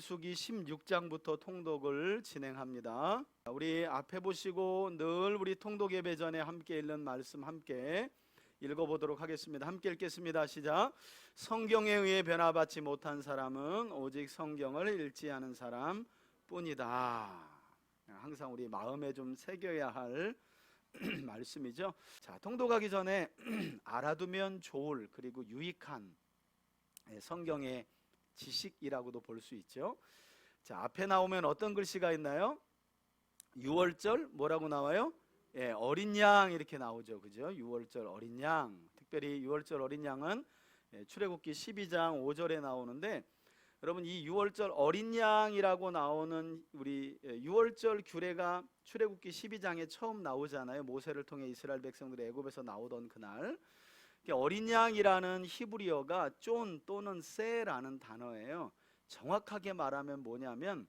민수기 16장부터 통독을 진행합니다. 우리 앞에 보시고 늘 우리 통독 예배 전에 함께 읽는 말씀 함께 읽어보도록 하겠습니다. 함께 읽겠습니다. 시작. 성경에 의해 변화받지 못한 사람은 오직 성경을 읽지 않은 사람 뿐이다. 항상 우리 마음에 좀 새겨야 할 말씀이죠. 자, 통독하기 전에 알아두면 좋을 그리고 유익한 성경의 지식이라고도 볼 수 있죠. 자, 앞에 나오면 어떤 글씨가 있나요? 6월절 뭐라고 나와요? 예, 어린 양 이렇게 나오죠. 그죠? 6월절 어린 양. 특별히 6월절 어린 양은 출애굽기 12장 5절에 나오는데, 여러분 이 6월절 어린 양이라고 나오는 우리 6월절 규례가 출애굽기 12장에 처음 나오잖아요. 모세를 통해 이스라엘 백성들이 애굽에서 나오던 그날. 어린 양이라는 히브리어가 쫀 또는 세라는 단어예요. 정확하게 말하면 뭐냐면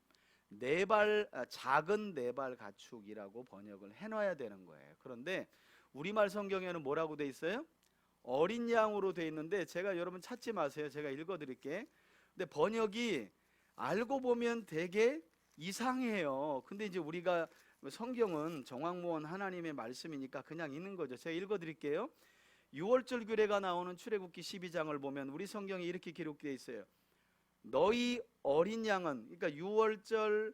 작은 네 발 가축이라고 번역을 해놔야 되는 거예요. 그런데 우리말 성경에는 뭐라고 돼 있어요? 어린 양으로 돼 있는데, 제가 여러분 찾지 마세요. 제가 읽어드릴게. 근데 번역이 알고 보면 되게 이상해요. 근데 이제 우리가 성경은 정확무원 하나님의 말씀이니까 그냥 읽는 거죠. 제가 읽어드릴게요. 6월절 규례가 나오는 출애굽기 12장을 보면 우리 성경에 이렇게 기록되어 있어요. 너희 어린 양은, 그러니까 6월절을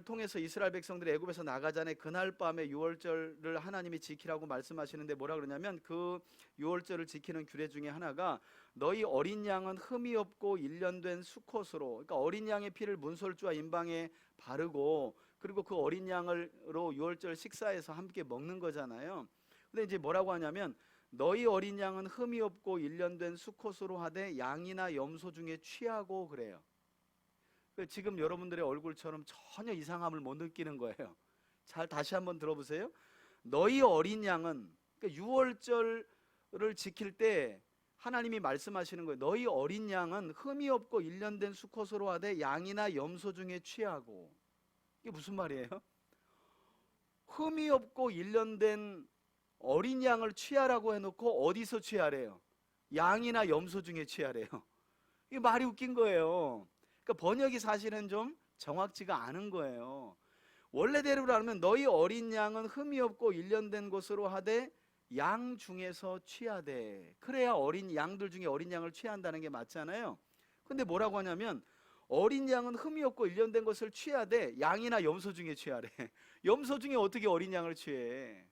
통해서 이스라엘 백성들이 애굽에서 나가자니 그날 밤에 6월절을 하나님이 지키라고 말씀하시는데 뭐라 그러냐면, 그 6월절을 지키는 규례 중에 하나가 너희 어린 양은 흠이 없고 1년 된 수컷으로, 그러니까 어린 양의 피를 문설주와 임방에 바르고, 그리고 그 어린 양으로 6월절 식사에서 함께 먹는 거잖아요. 근데 이제 뭐라고 하냐면 너희 어린 양은 흠이 없고 1년 된 수컷으로 하되 양이나 염소 중에 취하고 그래요. 지금 여러분들의 얼굴처럼 전혀 이상함을 못 느끼는 거예요. 잘 다시 한번 들어보세요. 너희 어린 양은, 그러니까 6월절을 지킬 때 하나님이 말씀하시는 거예요. 너희 어린 양은 흠이 없고 1년 된 수컷으로 하되 양이나 염소 중에 취하고. 이게 무슨 말이에요? 흠이 없고 1년 된 어린 양을 취하라고 해놓고 어디서 취하래요? 양이나 염소 중에 취하래요. 이게 말이 웃긴 거예요. 그러니까 번역이 사실은 좀 정확치가 않은 거예요. 원래대로라면 너희 어린 양은 흠이 없고 1년 된 것으로 하되 양 중에서 취하되, 그래야 어린 양들 중에 어린 양을 취한다는 게 맞잖아요. 근데 뭐라고 하냐면 어린 양은 흠이 없고 1년 된 것을 취하되 양이나 염소 중에 취하래. 염소 중에 어떻게 어린 양을 취해?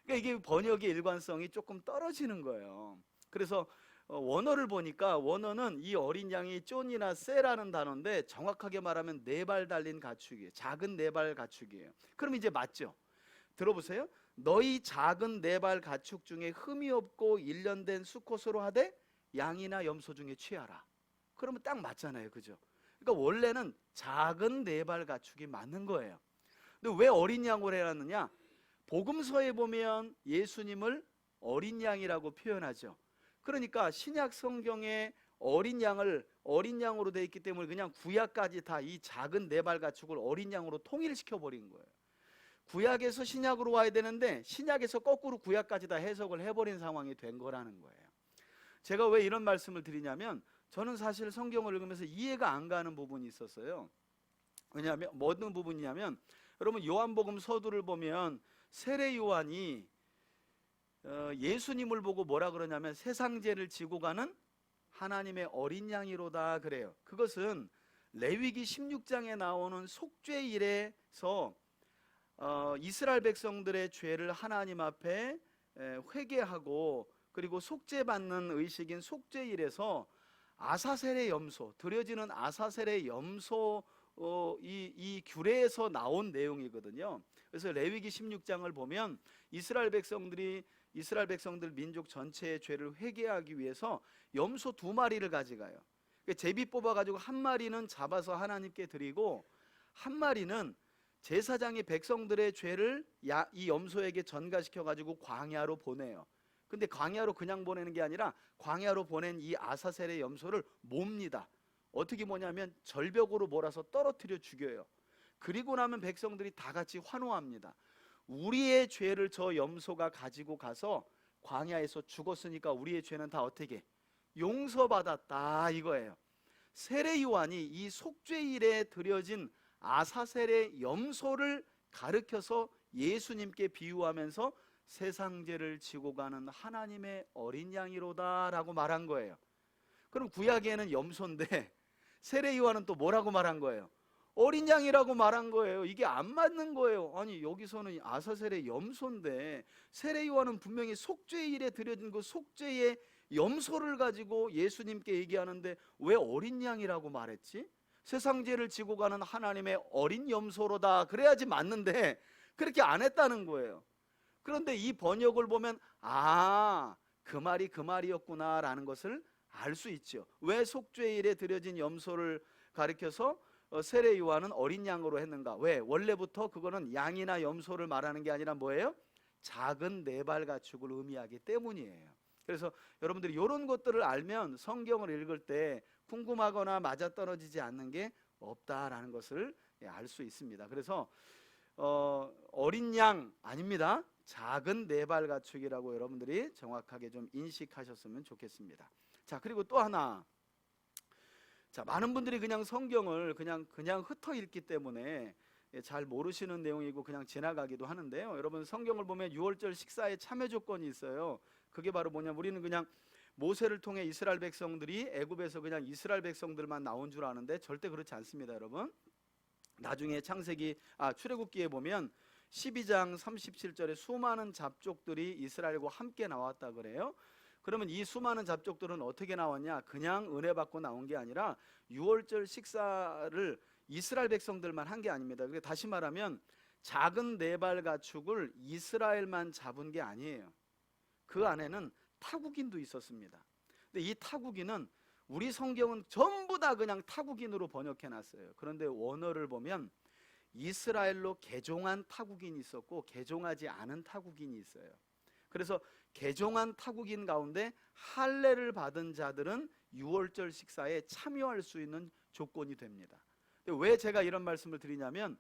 그러니까 이게 번역의 일관성이 조금 떨어지는 거예요. 그래서 원어를 보니까 원어는 이 어린 양이 쫀이나 세라는 단어인데 정확하게 말하면 네 발 달린 가축이에요. 작은 네 발 가축이에요. 그럼 이제 맞죠? 들어보세요. 너희 작은 네 발 가축 중에 흠이 없고 1년 된 수컷으로 하되 양이나 염소 중에 취하라. 그러면 딱 맞잖아요. 그죠? 그러니까 원래는 작은 네 발 가축이 맞는 거예요. 근데 왜 어린 양으로 해놨느냐? 복음서에 보면 예수님을 어린 양이라고 표현하죠. 그러니까 신약 성경에 어린 양으로 되어 있기 때문에 그냥 구약까지 다 이 작은 네 발 가축을 어린 양으로 통일시켜 버린 거예요. 구약에서 신약으로 와야 되는데 신약에서 거꾸로 구약까지 다 해석을 해버린 상황이 된 거라는 거예요. 제가 왜 이런 말씀을 드리냐면, 저는 사실 성경을 읽으면서 이해가 안 가는 부분이 있었어요. 왜냐하면 어떤 부분이냐면, 여러분 요한복음 서두를 보면 세례 요한이 예수님을 보고 뭐라 그러냐면 세상 죄를 지고 가는 하나님의 어린 양이로다 그래요. 그것은 레위기 16장에 나오는 속죄일에서 이스라엘 백성들의 죄를 하나님 앞에 회개하고, 그리고 속죄받는 의식인 속죄일에서 아사셀의 염소, 드려지는 아사셀의 염소, 이 규례에서 나온 내용이거든요. 그래서 레위기 16장을 보면 이스라엘 백성들 민족 전체의 죄를 회개하기 위해서 염소 2마리를 가져가요. 제비 뽑아가지고 한 마리는 잡아서 하나님께 드리고, 한 마리는 제사장이 백성들의 죄를 이 염소에게 전가시켜가지고 광야로 보내요. 근데 광야로 그냥 보내는 게 아니라 광야로 보낸 이 아사셀의 염소를 몹니다. 어떻게 뭐냐면 절벽으로 몰아서 떨어뜨려 죽여요. 그리고 나면 백성들이 다 같이 환호합니다. 우리의 죄를 저 염소가 가지고 가서 광야에서 죽었으니까 우리의 죄는 다 어떻게 용서받았다 이거예요. 세례 요한이 이 속죄일에 드려진 아사셀의 염소를 가르켜서 예수님께 비유하면서 세상죄를 지고 가는 하나님의 어린 양이로다 라고 말한 거예요. 그럼 구약에는 염소인데 세례 요한은 또 뭐라고 말한 거예요? 어린 양이라고 말한 거예요. 이게 안 맞는 거예요. 아니, 여기서는 아사셀의 염소인데 세례 요한은 분명히 속죄일에 드려진 그 속죄의 염소를 가지고 예수님께 얘기하는데 왜 어린 양이라고 말했지? 세상 죄를 지고 가는 하나님의 어린 염소로다 그래야지 맞는데 그렇게 안 했다는 거예요. 그런데 이 번역을 보면 그 말이 그 말이었구나 라는 것을 알 수 있죠. 왜 속죄일에 드려진 염소를 가리켜서 세례 요한은 어린 양으로 했는가? 왜? 원래부터 그거는 양이나 염소를 말하는 게 아니라 뭐예요? 작은 네발 가축을 의미하기 때문이에요. 그래서 여러분들이 이런 것들을 알면 성경을 읽을 때 궁금하거나 맞아떨어지지 않는 게 없다라는 것을 알 수 있습니다. 그래서 어린 양 아닙니다. 작은 네발 가축이라고 여러분들이 정확하게 좀 인식하셨으면 좋겠습니다. 자, 그리고 또 하나, 자, 많은 분들이 그냥 성경을 그냥 흩어 읽기 때문에 잘 모르시는 내용이고 그냥 지나가기도 하는데요. 여러분 성경을 보면 유월절 식사에 참여 조건이 있어요. 그게 바로 뭐냐면 우리는 그냥 모세를 통해 이스라엘 백성들이 애굽에서 그냥 이스라엘 백성들만 나온 줄 아는데 절대 그렇지 않습니다, 여러분. 나중에 출애굽기에 보면 12장 37절에 수많은 잡족들이 이스라엘과 함께 나왔다 그래요. 그러면 이 수많은 잡족들은 어떻게 나왔냐? 그냥 은혜 받고 나온 게 아니라 유월절 식사를 이스라엘 백성들만 한 게 아닙니다. 그래서 다시 말하면 작은 네발 가축을 이스라엘만 잡은 게 아니에요. 그 안에는 타국인도 있었습니다. 근데 이 타국인은 우리 성경은 전부 다 그냥 타국인으로 번역해 놨어요. 그런데 원어를 보면 이스라엘로 개종한 타국인이 있었고 개종하지 않은 타국인이 있어요. 그래서 개종한 타국인 가운데 할례를 받은 자들은 유월절 식사에 참여할 수 있는 조건이 됩니다. 왜 제가 이런 말씀을 드리냐면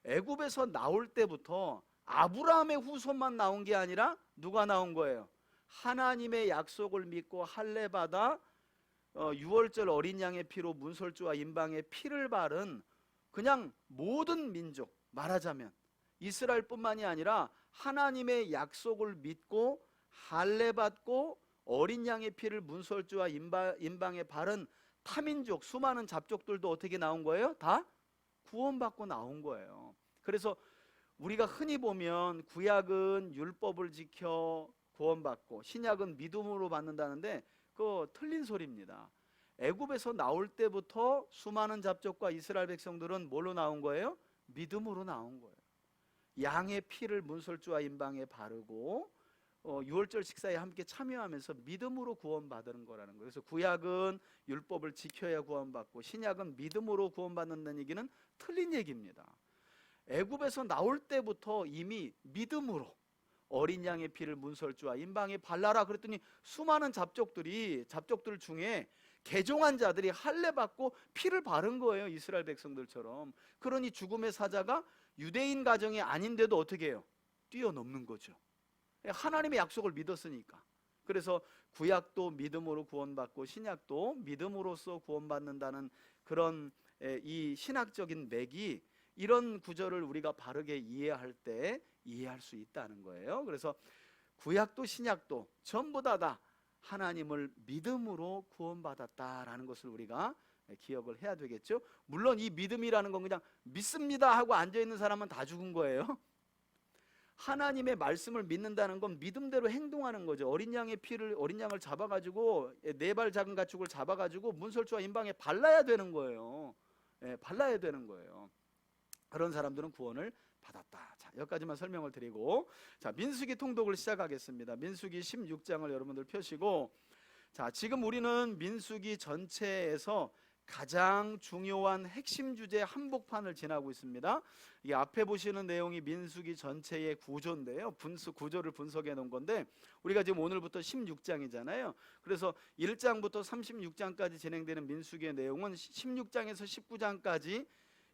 애굽에서 나올 때부터 아브라함의 후손만 나온 게 아니라 누가 나온 거예요? 하나님의 약속을 믿고 할례 받아 유월절 어린 양의 피로 문설주와 임방의 피를 바른 그냥 모든 민족, 말하자면 이스라엘뿐만이 아니라 하나님의 약속을 믿고 할례 받고 어린 양의 피를 문설주와 임방에 바른 타민족 수많은 잡족들도 어떻게 나온 거예요? 다 구원받고 나온 거예요. 그래서 우리가 흔히 보면 구약은 율법을 지켜 구원받고 신약은 믿음으로 받는다는데 그거 틀린 소리입니다. 애굽에서 나올 때부터 수많은 잡족과 이스라엘 백성들은 뭘로 나온 거예요? 믿음으로 나온 거예요. 양의 피를 문설주와 임방에 바르고 유월절 식사에 함께 참여하면서 믿음으로 구원받는 거라는 거예요. 그래서 구약은 율법을 지켜야 구원받고 신약은 믿음으로 구원받는다는 얘기는 틀린 얘기입니다. 애굽에서 나올 때부터 이미 믿음으로 어린 양의 피를 문설주와 임방에 발라라 그랬더니 수많은 잡족들 중에 개종한 자들이 할례 받고 피를 바른 거예요. 이스라엘 백성들처럼. 그러니 죽음의 사자가 유대인 가정이 아닌데도 어떻게 해요? 뛰어넘는 거죠. 하나님의 약속을 믿었으니까. 그래서 구약도 믿음으로 구원받고 신약도 믿음으로써 구원받는다는 그런 이 신학적인 맥이 이런 구절을 우리가 바르게 이해할 때 이해할 수 있다는 거예요. 그래서 구약도 신약도 전부 다 하나님을 믿음으로 구원받았다라는 것을 우리가 기억을 해야 되겠죠. 물론 이 믿음이라는 건 그냥 믿습니다 하고 앉아있는 사람은 다 죽은 거예요. 하나님의 말씀을 믿는다는 건 믿음대로 행동하는 거죠. 어린 양을 잡아가지고 네발 작은 가축을 잡아가지고 문설주와 임방에 발라야 되는 거예요. 발라야 되는 거예요. 그런 사람들은 구원을 받았다. 자, 여기까지만 설명을 드리고 자, 민수기 통독을 시작하겠습니다. 민수기 16장을 여러분들 펴시고 자, 지금 우리는 민수기 전체에서 가장 중요한 핵심 주제 한복판을 지나고 있습니다. 이 앞에 보시는 내용이 민수기 전체의 구조인데요. 구조를 분석해 놓은 건데 우리가 지금 오늘부터 16장이잖아요. 그래서 1장부터 36장까지 진행되는 민수기의 내용은 16장에서 19장까지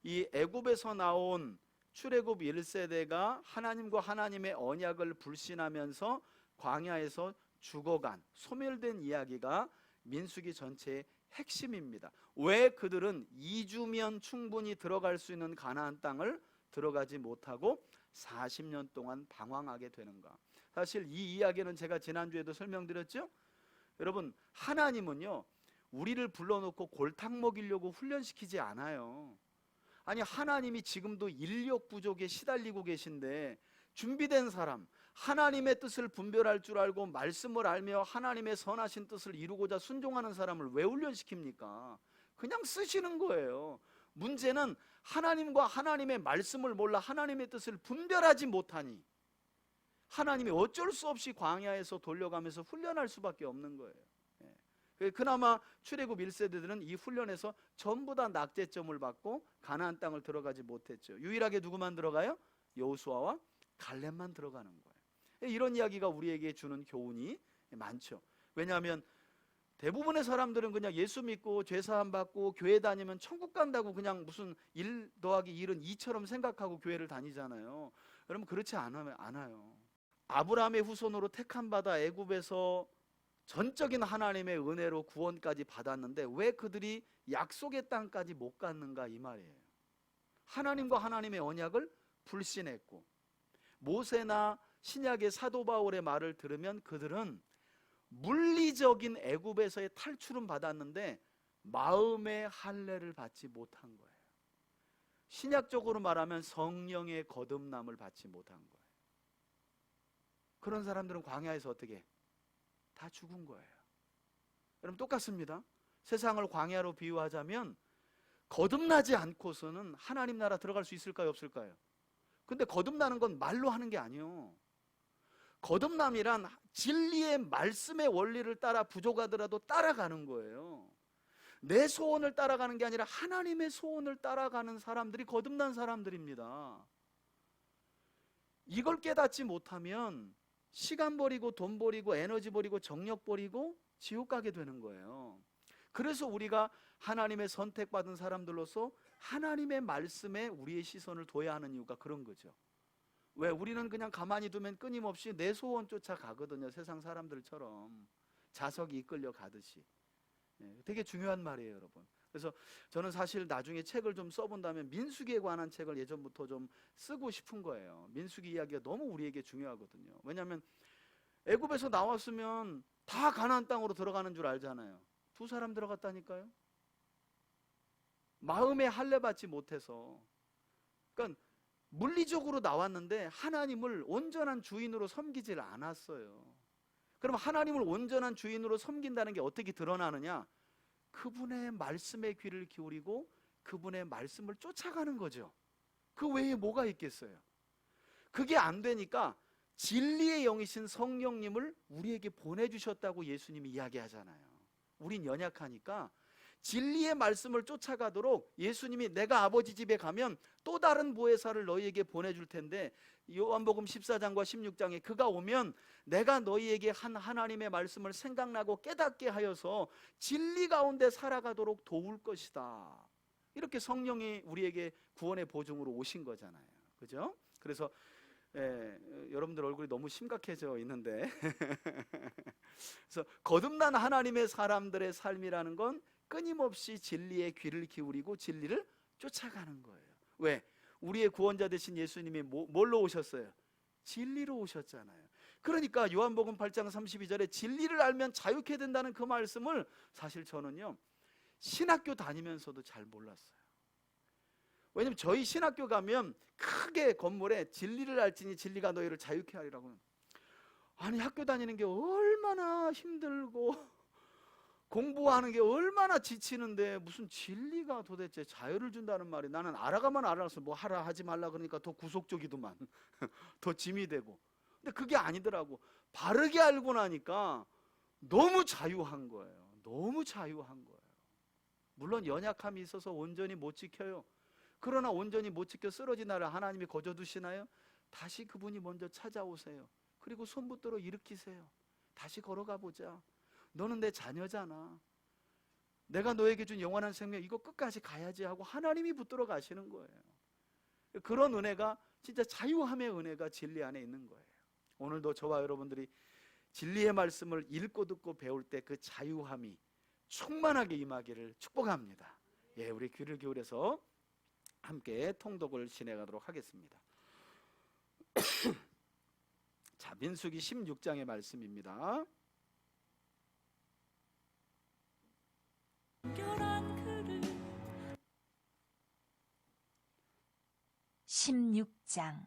이 애굽에서 나온 출애굽 1세대가 하나님과 하나님의 언약을 불신하면서 광야에서 죽어간 소멸된 이야기가 민수기 전체의 핵심입니다. 왜 그들은 2주면 충분히 들어갈 수 있는 가나안 땅을 들어가지 못하고 40년 동안 방황하게 되는가? 사실 이 이야기는 제가 지난주에도 설명드렸죠. 여러분, 하나님은요 우리를 불러놓고 골탕 먹이려고 훈련시키지 않아요. 아니, 하나님이 지금도 인력 부족에 시달리고 계신데 준비된 사람, 하나님의 뜻을 분별할 줄 알고 말씀을 알며 하나님의 선하신 뜻을 이루고자 순종하는 사람을 왜 훈련시킵니까? 그냥 쓰시는 거예요. 문제는 하나님과 하나님의 말씀을 몰라 하나님의 뜻을 분별하지 못하니 하나님이 어쩔 수 없이 광야에서 돌려가면서 훈련할 수밖에 없는 거예요. 그나마 출애굽 1세대들은 이 훈련에서 전부 다 낙제점을 받고 가나안 땅을 들어가지 못했죠. 유일하게 누구만 들어가요? 여호수아와 갈렙만 들어가는 거예요. 이런 이야기가 우리에게 주는 교훈이 많죠. 왜냐하면 대부분의 사람들은 그냥 예수 믿고 죄사함 받고 교회 다니면 천국 간다고 그냥 무슨 1 더하기 1은 2처럼 생각하고 교회를 다니잖아요. 여러분, 그렇지 않아요. 아브라함의 후손으로 택함받아 애굽에서 전적인 하나님의 은혜로 구원까지 받았는데 왜 그들이 약속의 땅까지 못 갔는가, 이 말이에요. 하나님과 하나님의 언약을 불신했고, 모세나 신약의 사도 바울의 말을 들으면 그들은 물리적인 애굽에서의 탈출은 받았는데 마음의 할례를 받지 못한 거예요. 신약적으로 말하면 성령의 거듭남을 받지 못한 거예요. 그런 사람들은 광야에서 어떻게 해? 다 죽은 거예요. 여러분, 똑같습니다. 세상을 광야로 비유하자면 거듭나지 않고서는 하나님 나라 들어갈 수 있을까요, 없을까요? 근데 거듭나는 건 말로 하는 게 아니에요. 거듭남이란 진리의 말씀의 원리를 따라 부족하더라도 따라가는 거예요. 내 소원을 따라가는 게 아니라 하나님의 소원을 따라가는 사람들이 거듭난 사람들입니다. 이걸 깨닫지 못하면 시간 버리고 돈 버리고 에너지 버리고 정력 버리고 지옥 가게 되는 거예요. 그래서 우리가 하나님의 선택받은 사람들로서 하나님의 말씀에 우리의 시선을 둬야 하는 이유가 그런 거죠. 왜? 우리는 그냥 가만히 두면 끊임없이 내 소원 쫓아가거든요. 세상 사람들처럼 자석이 이끌려 가듯이. 되게 중요한 말이에요, 여러분. 그래서 저는 사실 나중에 책을 좀 써본다면 민수기에 관한 책을 예전부터 좀 쓰고 싶은 거예요. 민수기 이야기가 너무 우리에게 중요하거든요. 왜냐하면 애굽에서 나왔으면 다 가나안 땅으로 들어가는 줄 알잖아요. 2사람 들어갔다니까요. 마음의 할례 받지 못해서. 그러니까 물리적으로 나왔는데 하나님을 온전한 주인으로 섬기질 않았어요. 그럼 하나님을 온전한 주인으로 섬긴다는 게 어떻게 드러나느냐? 그분의 말씀에 귀를 기울이고 그분의 말씀을 쫓아가는 거죠. 그 외에 뭐가 있겠어요? 그게 안 되니까 진리의 영이신 성령님을 우리에게 보내주셨다고 예수님이 이야기하잖아요. 우린 연약하니까 진리의 말씀을 쫓아가도록 예수님이 내가 아버지 집에 가면 또 다른 보혜사를 너희에게 보내줄 텐데, 요한복음 14장과 16장에 그가 오면 내가 너희에게 한 하나님의 말씀을 생각나고 깨닫게 하여서 진리 가운데 살아가도록 도울 것이다. 이렇게 성령이 우리에게 구원의 보증으로 오신 거잖아요. 그죠? 그래서 여러분들 얼굴이 너무 심각해져 있는데 그래서 거듭난 하나님의 사람들의 삶이라는 건 끊임없이 진리에 귀를 기울이고 진리를 쫓아가는 거예요. 왜? 우리의 구원자 되신 예수님이 뭘로 오셨어요? 진리로 오셨잖아요. 그러니까 요한복음 8장 32절에 진리를 알면 자유케 된다는 그 말씀을 사실 저는요 신학교 다니면서도 잘 몰랐어요. 왜냐면 저희 신학교 가면 크게 건물에 진리를 알지니 진리가 너희를 자유케 하리라고. 아니, 학교 다니는 게 얼마나 힘들고 공부하는 게 얼마나 지치는데 무슨 진리가 도대체 자유를 준다는 말이, 나는 알아가면 알아서 뭐 하라 하지 말라 그러니까 더 구속적이더만 더 짐이 되고. 근데 그게 아니더라고. 바르게 알고 나니까 너무 자유한 거예요. 너무 자유한 거예요. 물론 연약함이 있어서 온전히 못 지켜요. 그러나 온전히 못 지켜 쓰러진 나를 하나님이 거저두시나요? 다시 그분이 먼저 찾아오세요. 그리고 손 붙들어 일으키세요. 다시 걸어가 보자. 너는 내 자녀잖아. 내가 너에게 준 영원한 생명 이거 끝까지 가야지 하고 하나님이 붙들어 가시는 거예요. 그런 은혜가 진짜 자유함의 은혜가 진리 안에 있는 거예요. 오늘도 저와 여러분들이 진리의 말씀을 읽고 듣고 배울 때 그 자유함이 충만하게 임하기를 축복합니다. 예, 우리 귀를 기울여서 함께 통독을 진행하도록 하겠습니다. 자, 민수기 16장의 말씀입니다. 16장.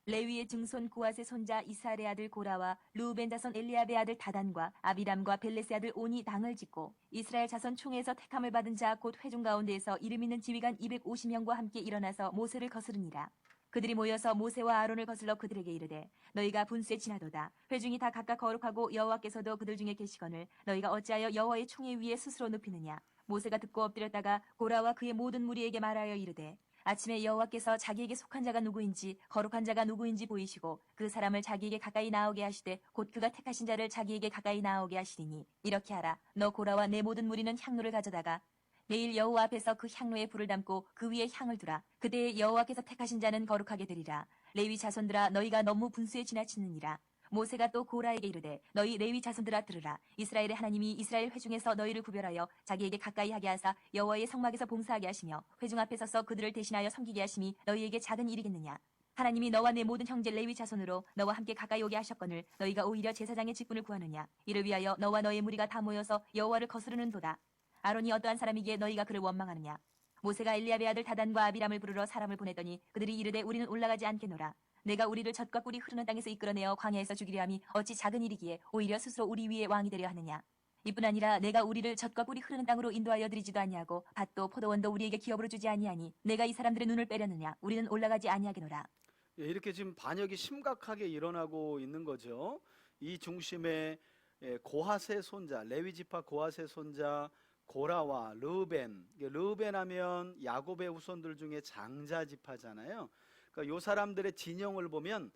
레위의 증손 고앗의 손자 이스라엘의 아들 고라와 르우벤 자손 엘리압의 아들 다단과 아비람과 벨렛의 아들 온이 당을 짓고 이스라엘 자손 총회에서 택함을 받은 자 곧 회중 가운데에서 이름 있는 지휘관 250명과 함께 일어나서 모세를 거스르니라. 그들이 모여서 모세와 아론을 거슬러 그들에게 이르되 너희가 분수에 지나도다. 회중이 다 각각 거룩하고 여호와께서도 그들 중에 계시거늘 너희가 어찌하여 여호와의 총회 위에 스스로 눕히느냐. 모세가 듣고 엎드렸다가 고라와 그의 모든 무리에게 말하여 이르되 아침에 여호와께서 자기에게 속한 자가 누구인지 거룩한 자가 누구인지 보이시고 그 사람을 자기에게 가까이 나오게 하시되 곧 그가 택하신 자를 자기에게 가까이 나오게 하시리니 이렇게 하라. 너 고라와 내 모든 무리는 향로를 가져다가 내일 여호와 앞에서 그 향로에 불을 담고 그 위에 향을 두라. 그때에 여호와께서 택하신 자는 거룩하게 되리라. 레위 자손들아 너희가 너무 분수에 지나치느니라. 모세가 또 고라에게 이르되 너희 레위 자손들아 들으라. 이스라엘의 하나님이 이스라엘 회중에서 너희를 구별하여 자기에게 가까이 하게 하사 여호와의 성막에서 봉사하게 하시며 회중 앞에 서서 그들을 대신하여 섬기게 하심이 너희에게 작은 일이겠느냐. 하나님이 너와 내 모든 형제 레위 자손으로 너와 함께 가까이 오게 하셨거늘 너희가 오히려 제사장의 직분을 구하느냐. 이를 위하여 너와 너의 무리가 다 모여서 여호와를 거스르는도다. 아론이 어떠한 사람이기에 너희가 그를 원망하느냐. 모세가 엘리압의 아들 다단과 아비람을 부르러 사람을 보내더니 그들이 이르되 우리는 올라가지 않겠노라. 내가 우리를 젖과 꿀이 흐르는 땅에서 이끌어내어 광야에서 죽이려 함이 어찌 작은 일이기에 오히려 스스로 우리 위에 왕이 되려 하느냐. 이뿐 아니라 내가 우리를 젖과 꿀이 흐르는 땅으로 인도하여 드리지도 아니하고 밭도 포도원도 우리에게 기업으로 주지 아니하니 내가 이 사람들의 눈을 빼려느냐. 우리는 올라가지 아니하겠노라. 예, 이렇게 지금 반역이 심각하게 일어나고 있는 거죠. 이 중심에 고핫의 손자, 레위 지파 고핫의 손자 고라와 르우벤. 르우벤 하면 야곱의 후손들 중에 장자 지파잖아요. 그러니까 요 사람들의 진영을 보면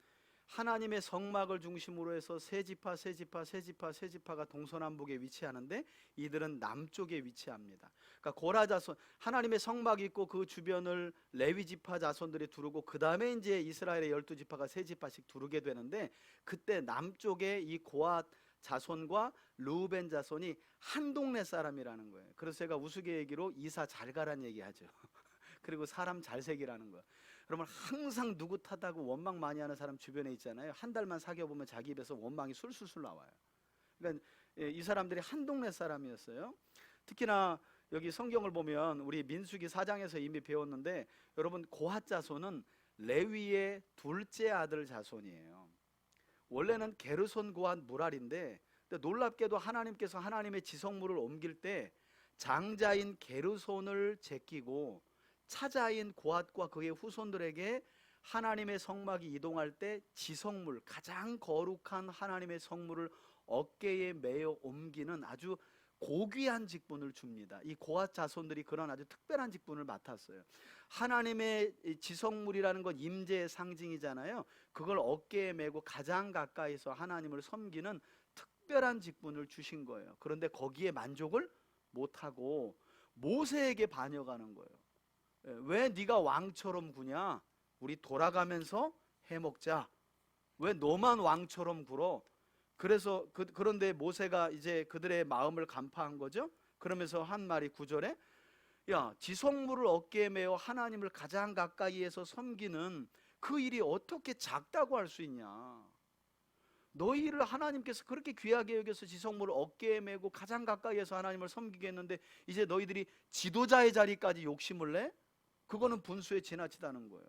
하나님의 성막을 중심으로 해서 세 지파가 동서남북에 위치하는데 이들은 남쪽에 위치합니다. 그러니까 고라 자손, 하나님의 성막이 있고 그 주변을 레위 지파 자손들이 두르고 그 다음에 이제 이스라엘의 12지파가 세 지파씩 두르게 되는데 그때 남쪽에 이 고핫 자손과 르우벤 자손이 한 동네 사람이라는 거예요. 그래서 제가 우스갯얘기로 이사 잘 가란 얘기하죠. 그리고 사람 잘 새기라는 거. 그러면 항상 누구 탓하고 원망 많이 하는 사람 주변에 있잖아요. 한 달만 사귀어 보면 자기 입에서 원망이 술술술 나와요. 그러니까 이 사람들이 한 동네 사람이었어요. 특히나 여기 성경을 보면 우리 민수기 4장에서 이미 배웠는데 여러분 고핫 자손은 레위의 둘째 아들 자손이에요. 원래는 게르손 고핫 무랄인데 놀랍게도 하나님께서 하나님의 지성물을 옮길 때 장자인 게르손을 제끼고 차자인 고핫과 그의 후손들에게 하나님의 성막이 이동할 때 지성물, 가장 거룩한 하나님의 성물을 어깨에 메어 옮기는 아주 고귀한 직분을 줍니다. 이 고핫 자손들이 그런 아주 특별한 직분을 맡았어요. 하나님의 지성물이라는 건 임재의 상징이잖아요. 그걸 어깨에 메고 가장 가까이서 하나님을 섬기는 특별한 직분을 주신 거예요. 그런데 거기에 만족을 못하고 모세에게 반역하는 거예요. 왜 네가 왕처럼 구냐? 우리 돌아가면서 해먹자. 왜 너만 왕처럼 굴어? 그래서 그런데 모세가 이제 그들의 마음을 간파한 거죠. 그러면서 한 말이 9절에 야, 지성물을 어깨에 메어 하나님을 가장 가까이에서 섬기는 그 일이 어떻게 작다고 할 수 있냐? 너희를 하나님께서 그렇게 귀하게 여겨서 지성물을 어깨에 메고 가장 가까이에서 하나님을 섬기게 했는데 이제 너희들이 지도자의 자리까지 욕심을 내? 그거는 분수에 지나치다는 거예요.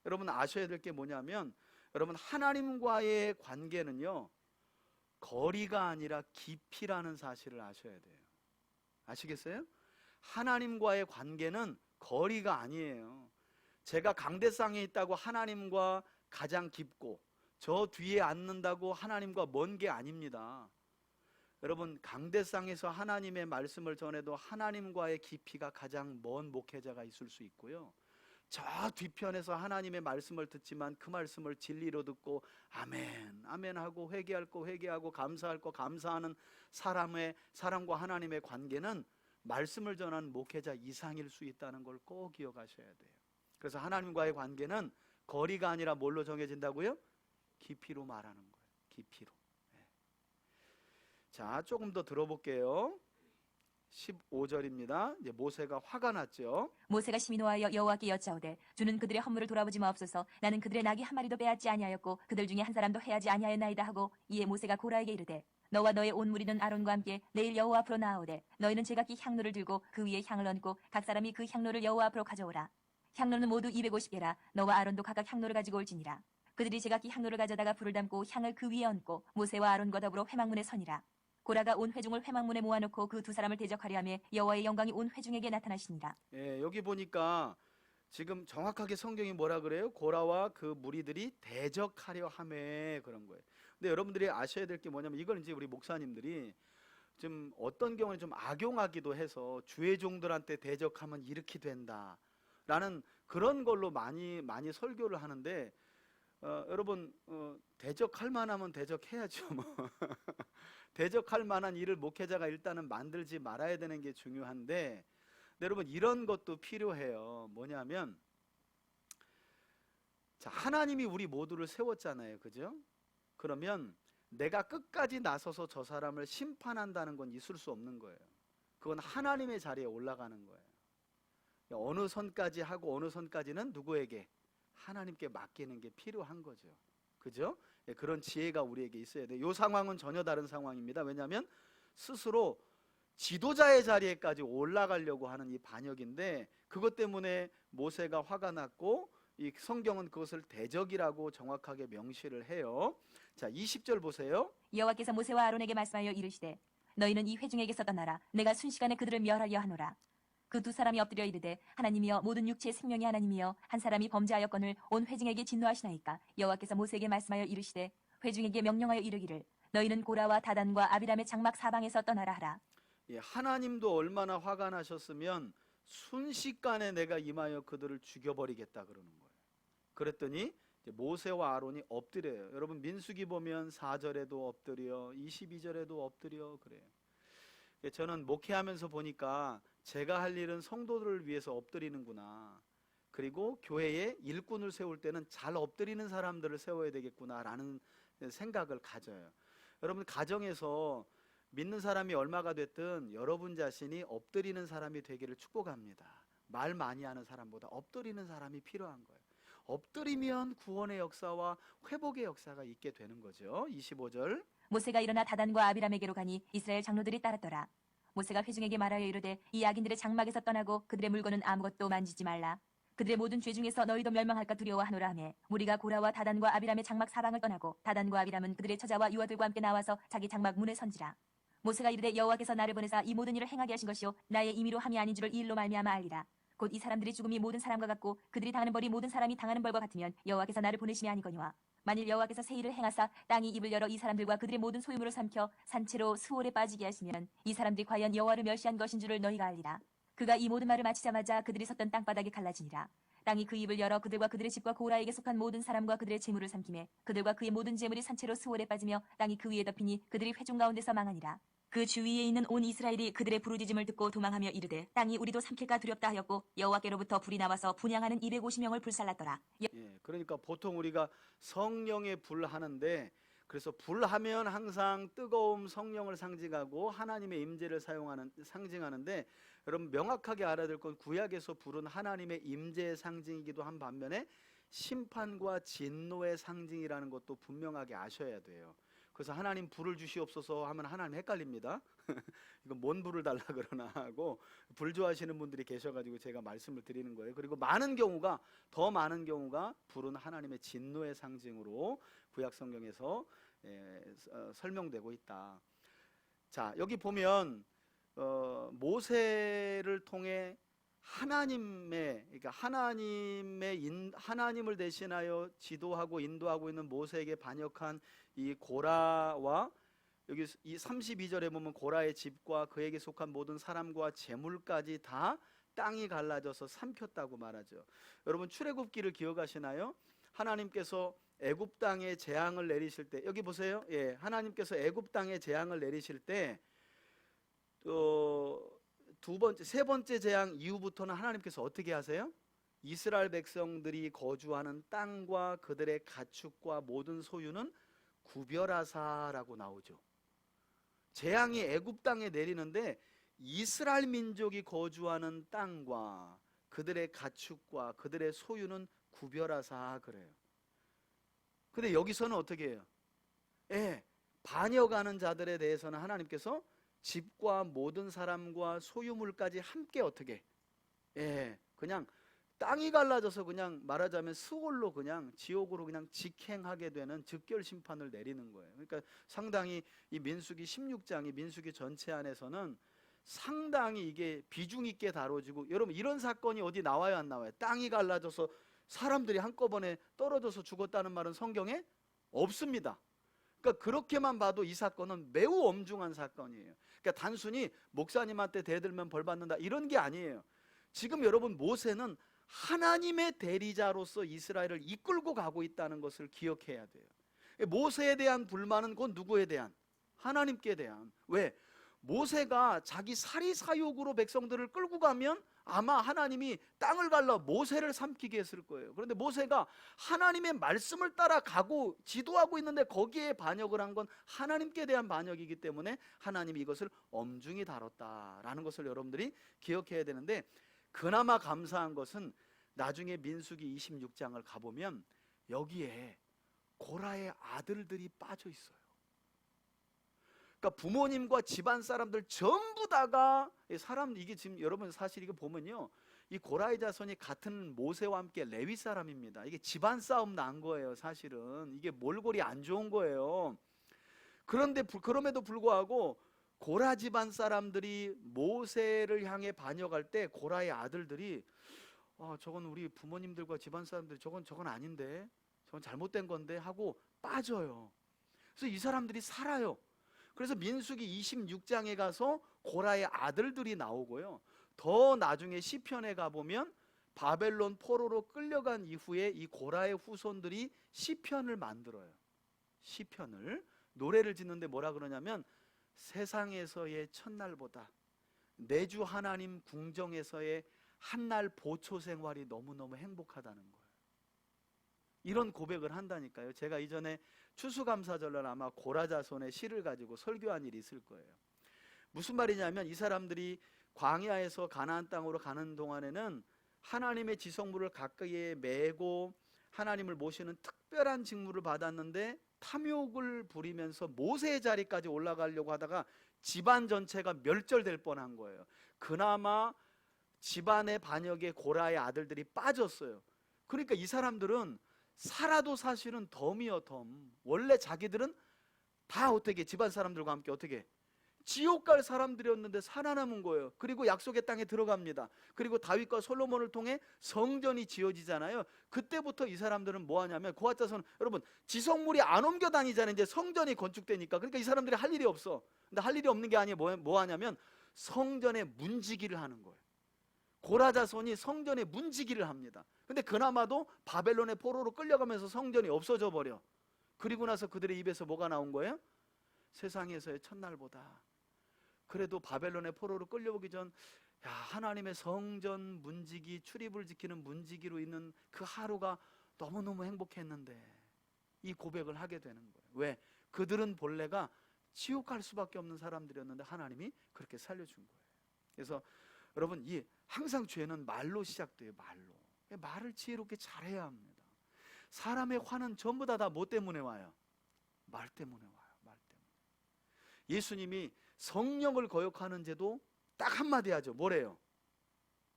여러분 아셔야 될 게 뭐냐면 여러분 하나님과의 관계는요 거리가 아니라 깊이라는 사실을 아셔야 돼요. 아시겠어요? 하나님과의 관계는 거리가 아니에요. 제가 강대상에 있다고 하나님과 가장 깊고 저 뒤에 앉는다고 하나님과 먼 게 아닙니다. 여러분 강대상에서 하나님의 말씀을 전해도 하나님과의 깊이가 가장 먼 목회자가 있을 수 있고요, 저 뒤편에서 하나님의 말씀을 듣지만 그 말씀을 진리로 듣고 아멘 아멘 하고 회개할 거 회개하고 감사할 거 감사하는 사람과 하나님의 관계는 말씀을 전하는 목회자 이상일 수 있다는 걸 꼭 기억하셔야 돼요. 그래서 하나님과의 관계는 거리가 아니라 뭘로 정해진다고요? 깊이로 말하는 거예요. 깊이로. 자, 조금 더 들어볼게요. 15절입니다. 이제 모세가 화가 났죠. 모세가 심히 노하여 여호와께 여짜오되 주는 그들의 허물을 돌아보지 마옵소서. 나는 그들의 낙이 한 마리도 빼앗지 아니하였고 그들 중에 한 사람도 해하지 아니하였나이다 하고 이에 모세가 고라에게 이르되 너와 너의 온 무리는 아론과 함께 내일 여호와 앞으로 나아오되 너희는 제각기 향로를 들고 그 위에 향을 얹고 각 사람이 그 향로를 여호와 앞으로 가져오라. 향로는 모두 250개라. 너와 아론도 각각 향로를 가지고 올지니라. 그들이 제각기 향로를 가져다가 불을 담고 향을 그 위에 얹고 모세와 아론과 더불어 회막문에 서니라. 고라가 온 회중을 회막문에 모아놓고 그 두 사람을 대적하려 하며 여호와의 영광이 온 회중에게 나타나시니라. 예, 여기 보니까 지금 정확하게 성경이 뭐라 그래요? 고라와 그 무리들이 대적하려 하매 그런 거예요. 근데 여러분들이 아셔야 될 게 뭐냐면 이걸 이제 우리 목사님들이 좀 어떤 경우에 좀 악용하기도 해서 주의 종들한테 대적하면 이렇게 된다라는 그런 걸로 많이 설교를 하는데 여러분 대적할 만하면 대적해야죠. 뭐. 대적할 만한 일을 목회자가 일단은 만들지 말아야 되는 게 중요한데 여러분 이런 것도 필요해요. 뭐냐면 자, 하나님이 우리 모두를 세웠잖아요. 그죠? 그러면 내가 끝까지 나서서 저 사람을 심판한다는 건 있을 수 없는 거예요. 그건 하나님의 자리에 올라가는 거예요. 어느 선까지 하고 어느 선까지는 누구에게? 하나님께 맡기는 게 필요한 거죠. 그죠? 그런 지혜가 우리에게 있어야 돼요. 이 상황은 전혀 다른 상황입니다. 왜냐하면 스스로 지도자의 자리에까지 올라가려고 하는 이 반역인데 그것 때문에 모세가 화가 났고 이 성경은 그것을 대적이라고 정확하게 명시를 해요. 자, 20절 보세요. 여호와께서 모세와 아론에게 말씀하여 이르시되 너희는 이 회중에게서 떠나라. 내가 순식간에 그들을 멸하려 하노라. 그 두 사람이 엎드려 이르되 하나님이여 모든 육체의 생명이 하나님이여 한 사람이 범죄하였거늘 온 회중에게 진노하시나이까. 여호와께서 모세에게 말씀하여 이르시되 회중에게 명령하여 이르기를 너희는 고라와 다단과 아비람의 장막 사방에서 떠나라 하라. 예, 하나님도 얼마나 화가 나셨으면 순식간에 내가 임하여 그들을 죽여버리겠다 그러는 거예요. 그랬더니 모세와 아론이 엎드려요. 여러분 민수기 보면 4절에도 엎드려 22절에도 엎드려 그래요. 저는 목회하면서 보니까 제가 할 일은 성도들을 위해서 엎드리는구나. 그리고 교회에 일꾼을 세울 때는 잘 엎드리는 사람들을 세워야 되겠구나라는 생각을 가져요. 여러분 가정에서 믿는 사람이 얼마가 됐든 여러분 자신이 엎드리는 사람이 되기를 축복합니다. 말 많이 하는 사람보다 엎드리는 사람이 필요한 거예요. 엎드리면 구원의 역사와 회복의 역사가 있게 되는 거죠. 25절. 모세가 일어나 다단과 아비람에게로 가니 이스라엘 장로들이 따랐더라. 모세가 회중에게 말하여 이르되 이 악인들의 장막에서 떠나고 그들의 물건은 아무것도 만지지 말라. 그들의 모든 죄 중에서 너희도 멸망할까 두려워하노라 하며 무리가 고라와 다단과 아비람의 장막 사방을 떠나고 다단과 아비람은 그들의 처자와 유아들과 함께 나와서 자기 장막 문에 선지라. 모세가 이르되 여호와께서 나를 보내사 이 모든 일을 행하게 하신 것이요 나의 임의로 함이 아닌 줄을 이 일로 말미암아 알리라. 곧 이 사람들의 죽음이 모든 사람과 같고 그들이 당하는 벌이 모든 사람이 당하는 벌과 같으면 여호와께서 나를 보내심이 아니거니와 만일 여호와께서 새 일을 행하사 땅이 입을 열어 이 사람들과 그들의 모든 소유물을 삼켜 산채로 수월에 빠지게 하시면 이 사람들이 과연 여호와를 멸시한 것인 줄을 너희가 알리라. 그가 이 모든 말을 마치자마자 그들이 섰던 땅바닥이 갈라지니라. 땅이 그 입을 열어 그들과 그들의 집과 고라에게 속한 모든 사람과 그들의 재물을 삼키매 그들과 그의 모든 재물이 산채로 수월에 빠지며 땅이 그 위에 덮이니 그들이 회중 가운데서 망하니라. 그 주위에 있는 온 이스라엘이 그들의 부르짖음을 듣고 도망하며 이르되 땅이 우리도 삼킬까 두렵다 하였고 여호와께로부터 불이 나와서 분향하는 250명을 불살랐더라. 예, 그러니까 보통 우리가 성령의 불 하는데 그래서 불하면 항상 뜨거움 성령을 상징하고 하나님의 임재를 상징하는데 여러분 명확하게 알아야 될 건 구약에서 불은 하나님의 임재의 상징이기도 한 반면에 심판과 진노의 상징이라는 것도 분명하게 아셔야 돼요. 그래서 하나님 불을 주시옵소서 하면 하나님 헷갈립니다. 이거 뭔 불을 달라 그러나 하고 불 좋아하시는 분들이 계셔가지고 제가 말씀을 드리는 거예요. 그리고 더 많은 경우가 불은 하나님의 진노의 상징으로 구약 성경에서 설명되고 있다. 자, 여기 보면 모세를 통해 하나님을 대신하여 지도하고 인도하고 있는 모세에게 반역한 이 고라와 여기 이 32절에 보면 고라의 집과 그에게 속한 모든 사람과 재물까지 다 땅이 갈라져서 삼켰다고 말하죠. 여러분 출애굽기를 기억하시나요? 하나님께서 애굽 땅에 재앙을 내리실 때 여기 보세요. 예, 하나님께서 애굽 땅에 재앙을 내리실 때 세 번째 재앙 이후부터는 하나님께서 어떻게 하세요? 이스라엘 백성들이 거주하는 땅과 그들의 가축과 모든 소유는 구별하사라고 나오죠. 재앙이 애굽 땅에 내리는데 이스라엘 민족이 거주하는 땅과 그들의 가축과 그들의 소유는 구별하사 그래요. 근데 여기서는 어떻게 해요? 예, 반역하는 자들에 대해서는 하나님께서 집과 모든 사람과 소유물까지 함께 어떻게, 예, 그냥 땅이 갈라져서 그냥 말하자면 스올로 그냥 지옥으로 그냥 직행하게 되는 즉결 심판을 내리는 거예요. 그러니까 상당히 이 민수기 16장이 민수기 전체 안에서는 상당히 이게 비중 있게 다뤄지고, 여러분 이런 사건이 어디 나와요 안 나와요? 땅이 갈라져서 사람들이 한꺼번에 떨어져서 죽었다는 말은 성경에 없습니다. 그러니까 그렇게만 봐도 이 사건은 매우 엄중한 사건이에요. 그러니까 단순히 목사님한테 대들면 벌 받는다 이런 게 아니에요. 지금 여러분 모세는 하나님의 대리자로서 이스라엘을 이끌고 가고 있다는 것을 기억해야 돼요. 모세에 대한 불만은 곧 누구에 대한? 하나님께 대한. 왜? 모세가 자기 사리사욕으로 백성들을 끌고 가면 아마 하나님이 땅을 갈라 모세를 삼키게 했을 거예요. 그런데 모세가 하나님의 말씀을 따라가고 지도하고 있는데 거기에 반역을 한 건 하나님께 대한 반역이기 때문에 하나님이 이것을 엄중히 다뤘다라는 것을 여러분들이 기억해야 되는데, 그나마 감사한 것은 나중에 민수기 26장을 가보면 여기에 고라의 아들들이 빠져 있어요. 그러니까 부모님과 집안 사람들 전부 다가 이게 지금 여러분 사실 이거 보면요, 이 고라의 자손이 같은 모세와 함께 레위 사람입니다. 이게 집안 싸움 난 거예요. 사실은 이게 몰골이 안 좋은 거예요. 그런데 그럼에도 불구하고 고라 집안 사람들이 모세를 향해 반역할 때 고라의 아들들이 저건 우리 부모님들과 집안 사람들이 저건 아닌데, 저건 잘못된 건데 하고 빠져요. 그래서 이 사람들이 살아요. 그래서 민수기 26장에 가서 고라의 아들들이 나오고요. 더 나중에 시편에 가보면 바벨론 포로로 끌려간 이후에 이 고라의 후손들이 시편을 만들어요. 시편을 노래를 짓는데 뭐라 그러냐면 세상에서의 첫날보다 내주 하나님 궁정에서의 한날 보초 생활이 너무너무 행복하다는 거예요. 이런 고백을 한다니까요. 제가 이전에 추수감사절날 아마 고라자손의 시를 가지고 설교한 일이 있을 거예요. 무슨 말이냐면 이 사람들이 광야에서 가나안 땅으로 가는 동안에는 하나님의 지성물을 가까이에 메고 하나님을 모시는 특별한 직무를 받았는데 탐욕을 부리면서 모세의 자리까지 올라가려고 하다가 집안 전체가 멸절될 뻔한 거예요. 그나마 집안의 반역에 고라의 아들들이 빠졌어요. 그러니까 이 사람들은 살아도 사실은 덤이요 덤. 원래 자기들은 다 어떻게 집안 사람들과 함께 어떻게 지옥 갈 사람들이었는데 살아남은 거예요. 그리고 약속의 땅에 들어갑니다. 그리고 다윗과 솔로몬을 통해 성전이 지어지잖아요. 그때부터 이 사람들은 뭐 하냐면 고핫 자손은 여러분 지성물이 안 옮겨 다니잖아요. 이제 성전이 건축되니까. 그러니까 이 사람들이 할 일이 없어. 근데 할 일이 없는 게 아니에요. 뭐 하냐면 성전에 문지기를 하는 거예요. 고라 자손이 성전에 문지기를 합니다. 근데 그나마도 바벨론의 포로로 끌려가면서 성전이 없어져 버려. 그리고 나서 그들의 입에서 뭐가 나온 거예요? 세상에서의 첫날보다 그래도 바벨론의 포로로 끌려오기 전 하나님의 성전 문지기, 출입을 지키는 문지기로 있는 그 하루가 너무너무 행복했는데, 이 고백을 하게 되는 거예요. 왜? 그들은 본래가 지옥 갈 수밖에 없는 사람들이었는데 하나님이 그렇게 살려준 거예요. 그래서 여러분 항상 죄는 말로 시작돼요. 말을 지혜롭게 잘해야 합니다. 사람의 화는 전부 다 뭐 때문에 와요? 말 때문에 와요. 말 때문에. 예수님이 성령을 거역하는 죄도 딱 한마디 하죠. 뭐래요?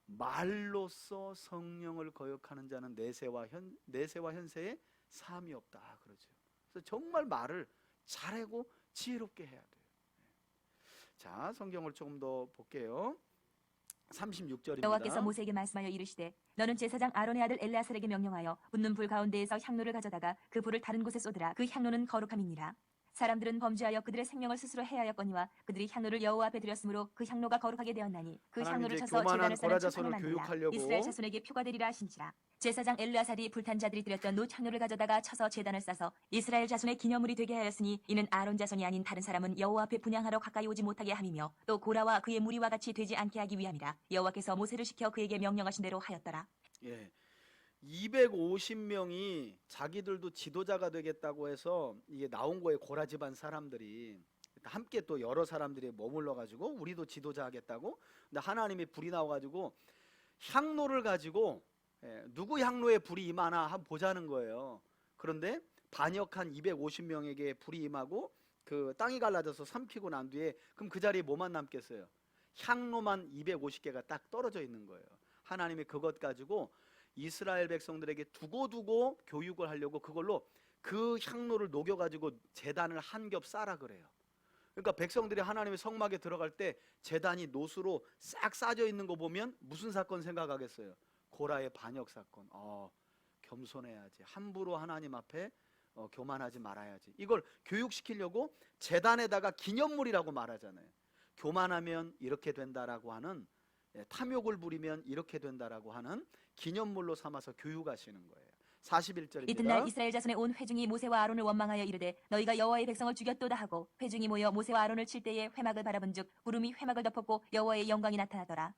말로써 성령을 거역하는 자는 내세와 현세에 사함이 없다 그러죠. 그래서 정말 말을 잘하고 지혜롭게 해야 돼요. 자, 성경을 조금 더 볼게요. 36절입니다. 여호와께서 모세에게 말씀하여 이르시되 너는 제사장 아론의 아들 엘레아살에게 명령하여 붙는 불 가운데에서 향로를 가져다가 그 불을 다른 곳에 쏟으라. 그 향로는 거룩함이니라. 사람들은 범죄하여 그들의 생명을 스스로 해하였거니와 그들이 향로를 여호와 앞에 드렸으므로 그 향로가 거룩하게 되었나니 그 향로를 쳐서 제단을 쌓는 천상을 만들라. 이스라엘 자손에게 표가 되리라 하신지라. 제사장 엘르아살이 불탄 자들이 드렸던 노 향로를 가져다가 쳐서 제단을 싸서 이스라엘 자손의 기념물이 되게 하였으니 이는 아론 자손이 아닌 다른 사람은 여호와 앞에 분향하러 가까이 오지 못하게 함이며 또 고라와 그의 무리와 같이 되지 않게 하기 위함이라. 여호와께서 모세를 시켜 그에게 명령하신 대로 하였더라. 예. 250명이 자기들도 지도자가 되겠다고 해서 이게 나온 거예요. 고라 집안 사람들이. 함께 또 여러 사람들이 머물러 가지고 우리도 지도자 하겠다고. 근데 하나님이 불이 나와 가지고 향로를 가지고 누구 향로에 불이 임하나 한번 보자는 거예요. 그런데 반역한 250명에게 불이 임하고 그 땅이 갈라져서 삼키고 난 뒤에 그럼 그 자리에 뭐만 남겠어요? 향로만 250개가 딱 떨어져 있는 거예요. 하나님이 그것 가지고 이스라엘 백성들에게 두고두고 교육을 하려고 그걸로 그 향로를 녹여가지고 제단을 한 겹 쌓으라 그래요. 그러니까 백성들이 하나님의 성막에 들어갈 때 제단이 노수로 싹 쌓여 있는 거 보면 무슨 사건 생각하겠어요? 고라의 반역 사건. 겸손해야지. 함부로 하나님 앞에 교만하지 말아야지. 이걸 교육시키려고 제단에다가 기념물이라고 말하잖아요. 교만하면 이렇게 된다라고 하는, 탐욕을 부리면 이렇게 된다라고 하는 기념물로 삼아서 교육하시는 거예요. 41절입니다. 이튿날 이스라엘 자손의 온 회중이 모세와 아론을 원망하여 이르되 너희가 여호와의 백성을 죽였도다 하고 회중이 모여 모세와 아론을 칠 때에 회막을 바라본즉 구름이 회막을 덮었고 여호와의 영광이 나타나더라.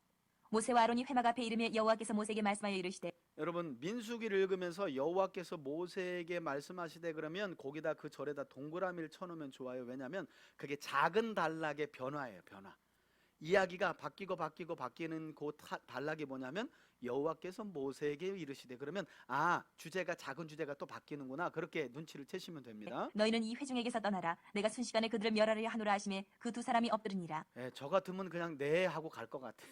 모세와 아론이 회막 앞에 이르며 여호와께서 모세에게 말씀하여 이르시되 여러분 민수기를 읽으면서 여호와께서 모세에게 말씀하시되 그러면 거기다 그 절에다 동그라미를 쳐놓으면 좋아요. 왜냐하면 그게 작은 단락의 변화예요. 변화. 이야기가 바뀌고 바뀌는 그 단락이 뭐냐면 여호와께서 모세에게 이르시되 그러면 주제가 작은 주제가 또 바뀌는구나. 그렇게 눈치를 채시면 됩니다. 너희는 이 회중에게서 떠나라. 내가 순식간에 그들을 멸하려 하노라 하시매 그 두 사람이 엎드리니라. 저 같으면 그냥 네 하고 갈 것 같아.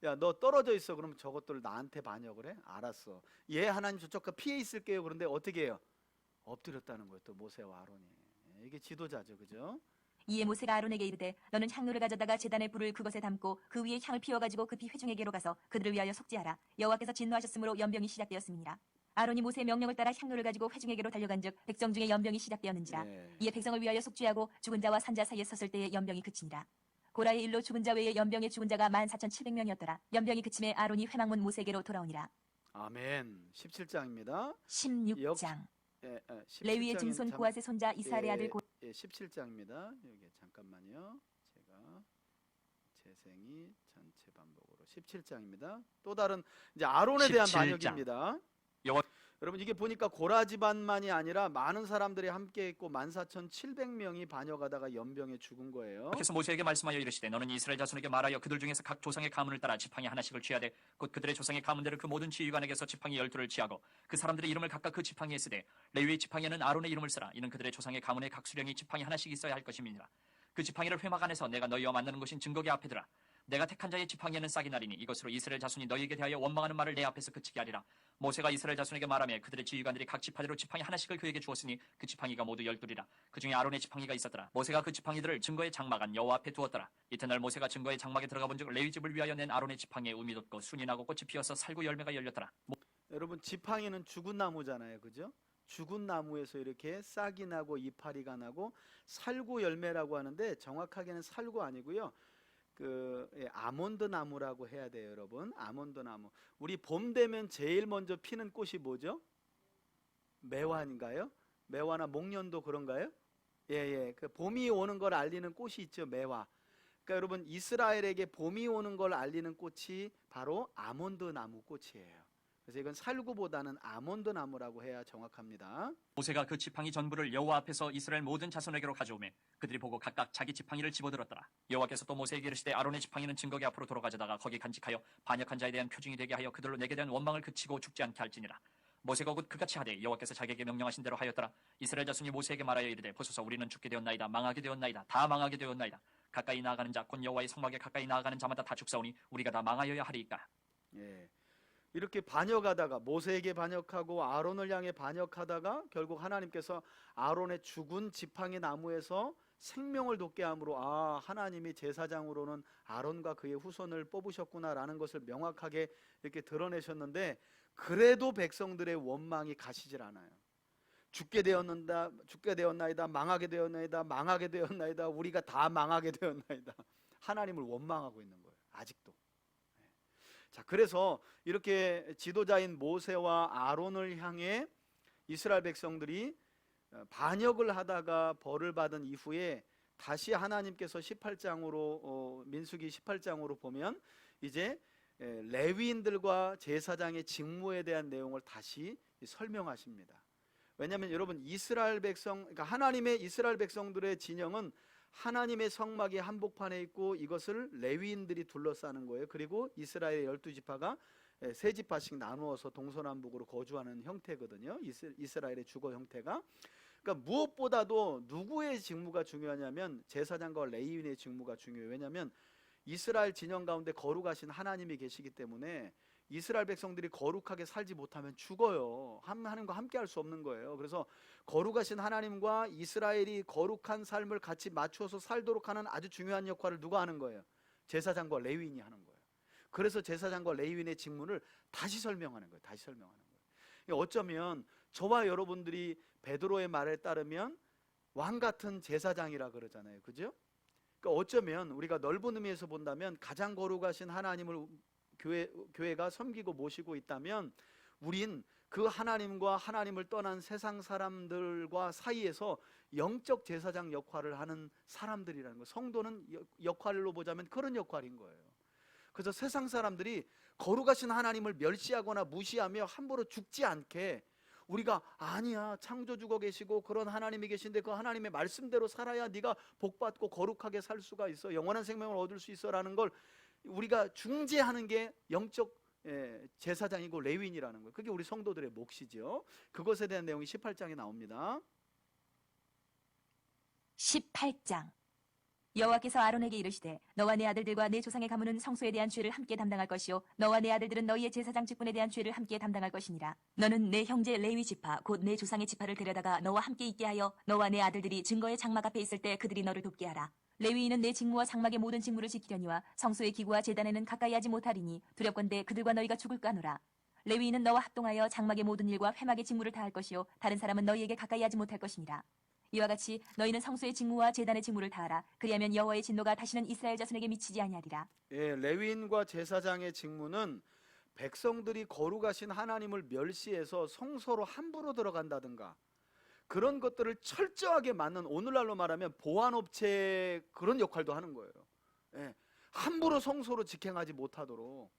야, 너 떨어져 있어. 그럼 저것들 나한테 반역을 해? 알았어. 하나님 저쪽 피해 있을게요. 그런데 어떻게 해요? 엎드렸다는 거예요. 또 모세와 아론이. 이게 지도자죠. 그죠? 이에 모세가 아론에게 이르되 너는 향로를 가져다가 제단의 불을 그것에 담고 그 위에 향을 피워가지고 급히 회중에게로 가서 그들을 위하여 속죄하라. 여호와께서 진노하셨으므로 연병이 시작되었음이니라. 아론이 모세의 명령을 따라 향로를 가지고 회중에게로 달려간즉 백성 중에 연병이 시작되었는지라. 이에 백성을 위하여 속죄하고 죽은 자와 산자 사이에 섰을 때에 연병이 그치니라. 고라의 일로 죽은 자 외에 연병에 죽은 자가 14,700명이었더라. 연병이 그침에 아론이 회막문 모세에게로 돌아오니라. 아멘. 17장입니다. 16장 레위의 증손 고앗의 손자 이스라엘의 아들 17장입니다. 여기 잠깐만요. 제가 재생이 전체 반복으로 17장입니다. 또 다른 이제 아론에 대한 17장. 반역입니다. 여러분 이게 보니까 고라 집안만이 아니라 많은 사람들이 함께 있고 14,700명이 반역하다가 연병에 죽은 거예요. 여호와께서 모세에게 말씀하여 이르시되 너는 이스라엘 자손에게 말하여 그들 중에서 각 조상의 가문을 따라 지팡이 하나씩을 취하되 곧 그들의 조상의 가문대로 그 모든 지휘관에게서 지팡이 12를 취하고 그 사람들의 이름을 각각 그 지팡이에 쓰되 레위의 지팡이에는 아론의 이름을 쓰라. 이는 그들의 조상의 가문의 각 수령이 지팡이 하나씩 있어야 할 것임이니라. 그 지팡이를 회막 안에서 내가 너희와 만나는 곳인 증거궤 앞에 두라. 내가 택한 자의 지팡이에는 싹이 나리니 이것으로 이스라엘 자손이 너희에게 대하여 원망하는 말을 내 앞에서 그치게 하리라. 모세가 이스라엘 자손에게 말하며 그들의 지휘관들이 각 지파대로 지팡이 하나씩을 그에게 주었으니 그 지팡이가 모두 12이라. 그 중에 아론의 지팡이가 있었더라. 모세가 그 지팡이들을 증거의 장막 안 여호와 앞에 두었더라. 이튿날 모세가 증거의 장막에 들어가 본즉 레위 집을 위하여 낸 아론의 지팡이에 음이 돋고 순이 나고 꽃이 피어서 살구 열매가 열렸더라. 여러분 지팡이는 죽은 나무잖아요. 그죠? 죽은 나무에서 이렇게 싹이 나고 이파리가 나고 살구 열매라고 하는데 정확하게는 살구 아니고요. 아몬드 나무라고 해야 돼요, 여러분. 아몬드 나무. 우리 봄 되면 제일 먼저 피는 꽃이 뭐죠? 매화인가요? 매화나 목련도 그런가요? 그 봄이 오는 걸 알리는 꽃이 있죠, 매화. 그러니까 여러분 이스라엘에게 봄이 오는 걸 알리는 꽃이 바로 아몬드 나무 꽃이에요. 그래서 이건 살구보다는 아몬드 나무라고 해야 정확합니다. 모세가 그 지팡이 전부를 여호와 앞에서 이스라엘 모든 자손에게로 가져오매 그들이 보고 각각 자기 지팡이를 집어들었더라. 여호와께서 또 모세에게 이르시되 아론의 지팡이는 증거궤 앞으로 돌아가져다가 거기 간직하여 반역한 자에 대한 표징이 되게 하여 그들로 내게 대한 원망을 그치고 죽지 않게 할지니라. 모세가 곧 그같이 하되 여호와께서 자기에게 명령하신 대로 하였더라. 이스라엘 자손이 모세에게 말하여 이르되 보소서 우리는 죽게 되었나이다. 망하게 되었나이다. 다 망하게 되었나이다. 가까이 나아가는 자 곧 여호와의 성막에 가까이 나아가는 자마다 다 죽사오니 우리가 다 망하여야 하리이까. 이렇게 반역하다가 모세에게 반역하고 아론을 향해 반역하다가 결국 하나님께서 아론의 죽은 지팡이 나무에서 생명을 돋게 함으로 하나님이 제사장으로는 아론과 그의 후손을 뽑으셨구나라는 것을 명확하게 이렇게 드러내셨는데 그래도 백성들의 원망이 가시질 않아요. 죽게 되었나이다. 망하게 되었나이다. 망하게 되었나이다. 우리가 다 망하게 되었나이다. 하나님을 원망하고 있는 거예요. 아직도. 자, 그래서 이렇게 지도자인 모세와 아론을 향해 이스라엘 백성들이 반역을 하다가 벌을 받은 이후에 다시 하나님께서 18장으로 민수기 18장으로 보면 이제 레위인들과 제사장의 직무에 대한 내용을 다시 설명하십니다. 왜냐하면 여러분 이스라엘 백성, 그러니까 하나님의 이스라엘 백성들의 진영은 하나님의 성막이 한복판에 있고 이것을 레위인들이 둘러싸는 거예요. 그리고 이스라엘의 12지파가 세 지파씩 나누어서 동서남북으로 거주하는 형태거든요. 이스라엘의 주거 형태가. 그러니까 무엇보다도 누구의 직무가 중요하냐면 제사장과 레위인의 직무가 중요해요. 왜냐하면 이스라엘 진영 가운데 거룩하신 하나님이 계시기 때문에 이스라엘 백성들이 거룩하게 살지 못하면 죽어요. 하나님과 함께 할 수 없는 거예요. 그래서 거룩하신 하나님과 이스라엘이 거룩한 삶을 같이 맞추어서 살도록 하는 아주 중요한 역할을 누가 하는 거예요? 제사장과 레위인이 하는 거예요. 그래서 제사장과 레위인의 직무를 다시 설명하는 거예요. 다시 설명하는 거예요. 어쩌면 저와 여러분들이 베드로의 말에 따르면 왕 같은 제사장이라 그러잖아요. 그죠? 그러니까 어쩌면 우리가 넓은 의미에서 본다면 가장 거룩하신 하나님을 교회가 섬기고 모시고 있다면 우린 그 하나님과 하나님을 떠난 세상 사람들과 사이에서 영적 제사장 역할을 하는 사람들이라는 거예요. 성도는 역할로 보자면 그런 역할인 거예요. 그래서 세상 사람들이 거룩하신 하나님을 멸시하거나 무시하며 함부로 죽지 않게 우리가 아니야 창조주가 계시고 그런 하나님이 계신데 그 하나님의 말씀대로 살아야 네가 복받고 거룩하게 살 수가 있어, 영원한 생명을 얻을 수 있어 라는 걸 우리가 중재하는 게 영적 제사장이고 레위인이라는 거예요. 그게 우리 성도들의 몫이죠. 그것에 대한 내용이 18장에 나옵니다. 18장. 여호와께서 아론에게 이르시되 너와 내 아들들과 내 조상의 가문은 성소에 대한 죄를 함께 담당할 것이요 너와 내 아들들은 너희의 제사장 직분에 대한 죄를 함께 담당할 것이니라. 너는 내 형제 레위 지파 곧 내 조상의 지파를 데려다가 너와 함께 있게 하여 너와 내 아들들이 증거의 장막 앞에 있을 때 그들이 너를 돕게 하라. 레위인은 내 직무와 장막의 모든 직무를 지키려니와 성소의 기구와 제단에는 가까이 하지 못하리니 두렵건대 그들과 너희가 죽을까 하노라. 레위인은 너와 합동하여 장막의 모든 일과 회막의 직무를 다할 것이요 다른 사람은 너희에게 가까이 하지 못할 것이니라. 이와 같이 너희는 성소의 직무와 제단의 직무를 다하라. 그리하면 여호와의 진노가 다시는 이스라엘 자손에게 미치지 아니하리라. 레위인과 제사장의 직무는 백성들이 거룩하신 하나님을 멸시해서 성소로 함부로 들어간다든가 그런 것들을 철저하게 막는, 오늘날로 말하면 보안업체 그런 역할도 하는 거예요. 함부로 성소로 직행하지 못하도록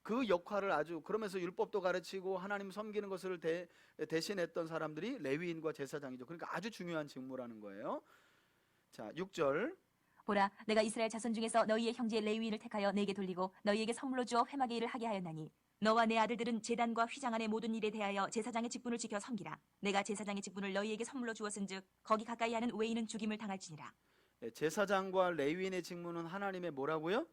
그 역할을 아주, 그러면서 율법도 가르치고 하나님 섬기는 것을 대신했던 사람들이 레위인과 제사장이죠. 그러니까 아주 중요한 직무라는 거예요. 자, 6절. 보라, 내가 이스라엘 자손 중에서 너희의 형제 레위인을 택하여 내게 돌리고 너희에게 선물로 주어 회막의 일을 하게 하였나니 너와 내 아들들은 제단과 휘장 안의 모든 일에 대하여 제사장의 직분을 지켜 섬기라. 내가 제사장의 직분을 너희에게 선물로 주었은즉 거기 가까이 하는 외인은 죽임을 당할지니라. 제사장과 레위인의 직무는 하나님의 뭐라고요?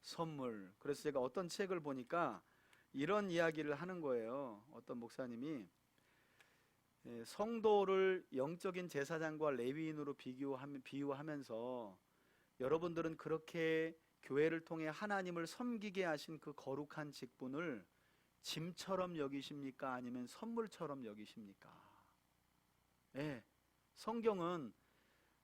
선물. 그래서 제가 어떤 책을 보니까 이런 이야기를 하는 거예요. 어떤 목사님이 성도를 영적인 제사장과 레위인으로 비유하면서 여러분들은 그렇게 교회를 통해 하나님을 섬기게 하신 그 거룩한 직분을 짐처럼 여기십니까? 아니면 선물처럼 여기십니까? 성경은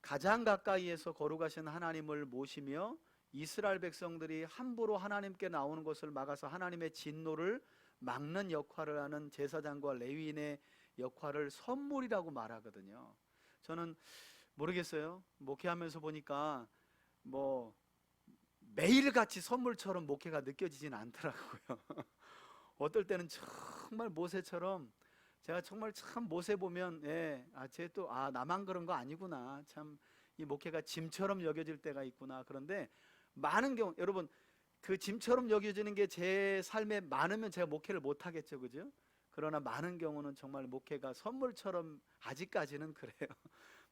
가장 가까이에서 거룩하신 하나님을 모시며 이스라엘 백성들이 함부로 하나님께 나오는 것을 막아서 하나님의 진노를 막는 역할을 하는 제사장과 레위인의 역할을 선물이라고 말하거든요. 저는 모르겠어요. 목회하면서 보니까 뭐 매일같이 선물처럼 목회가 느껴지진 않더라고요. 어떨 때는 정말 모세처럼, 제가 정말 참 모세 보면 쟤 또 나만 그런 거 아니구나, 참 이 목회가 짐처럼 여겨질 때가 있구나. 그런데 많은 경우, 여러분 그 짐처럼 여겨지는 게 제 삶에 많으면 제가 목회를 못 하겠죠, 그죠? 그러나 많은 경우는 정말 목회가 선물처럼 아직까지는 그래요.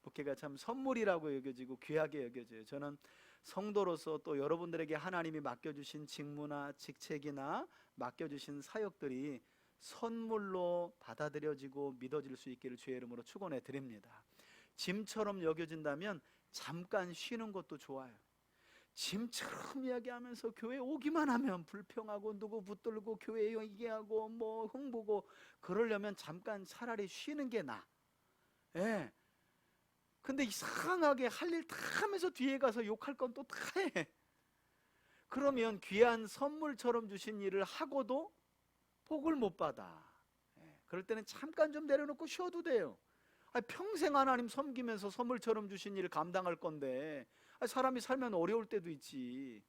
목회가 참 선물이라고 여겨지고 귀하게 여겨져요. 저는 성도로서 또 여러분들에게 하나님이 맡겨주신 직무나 직책이나 맡겨주신 사역들이 선물로 받아들여지고 믿어질 수 있기를 주의 이름으로 축원해 드립니다. 짐처럼 여겨진다면 잠깐 쉬는 것도 좋아요. 짐처럼 이야기하면서 교회 오기만 하면 불평하고 누구 붙들고 교회 얘기하고 뭐 흥보고 그러려면 잠깐 차라리 쉬는 게 나아. 근데 이상하게 할 일 다 하면서 뒤에 가서 욕할 건 또 다 해. 그러면 귀한 선물처럼 주신 일을 하고도 복을 못 받아. 그럴 때는 잠깐 좀 내려놓고 쉬어도 돼요. 평생 하나님 섬기면서 선물처럼 주신 일을 감당할 건데 사람이 살면 어려울 때도 있지.